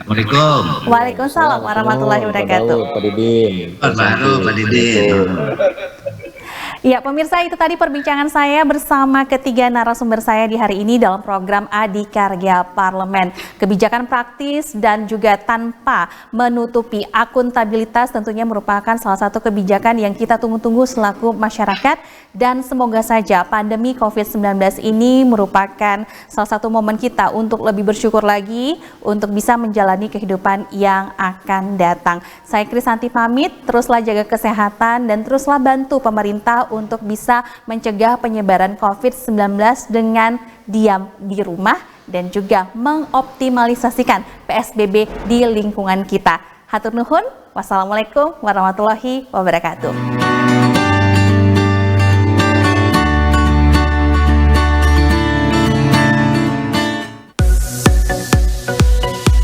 Assalamualaikum. Waalaikumsalam warahmatullahi wabarakatuh. Pak Didin. Pak Didin. Ya, pemirsa itu tadi perbincangan saya bersama ketiga narasumber saya di hari ini dalam program Adikarya Parlemen. Kebijakan praktis dan juga tanpa menutupi akuntabilitas tentunya merupakan salah satu kebijakan yang kita tunggu-tunggu selaku masyarakat dan semoga saja pandemi COVID-19 ini merupakan salah satu momen kita untuk lebih bersyukur lagi untuk bisa menjalani kehidupan yang akan datang. Saya Krisanti pamit, teruslah jaga kesehatan dan teruslah bantu pemerintah untuk bisa mencegah penyebaran COVID-19 dengan diam di rumah dan juga mengoptimalisasikan PSBB di lingkungan kita. Hatur nuhun, wassalamualaikum warahmatullahi wabarakatuh.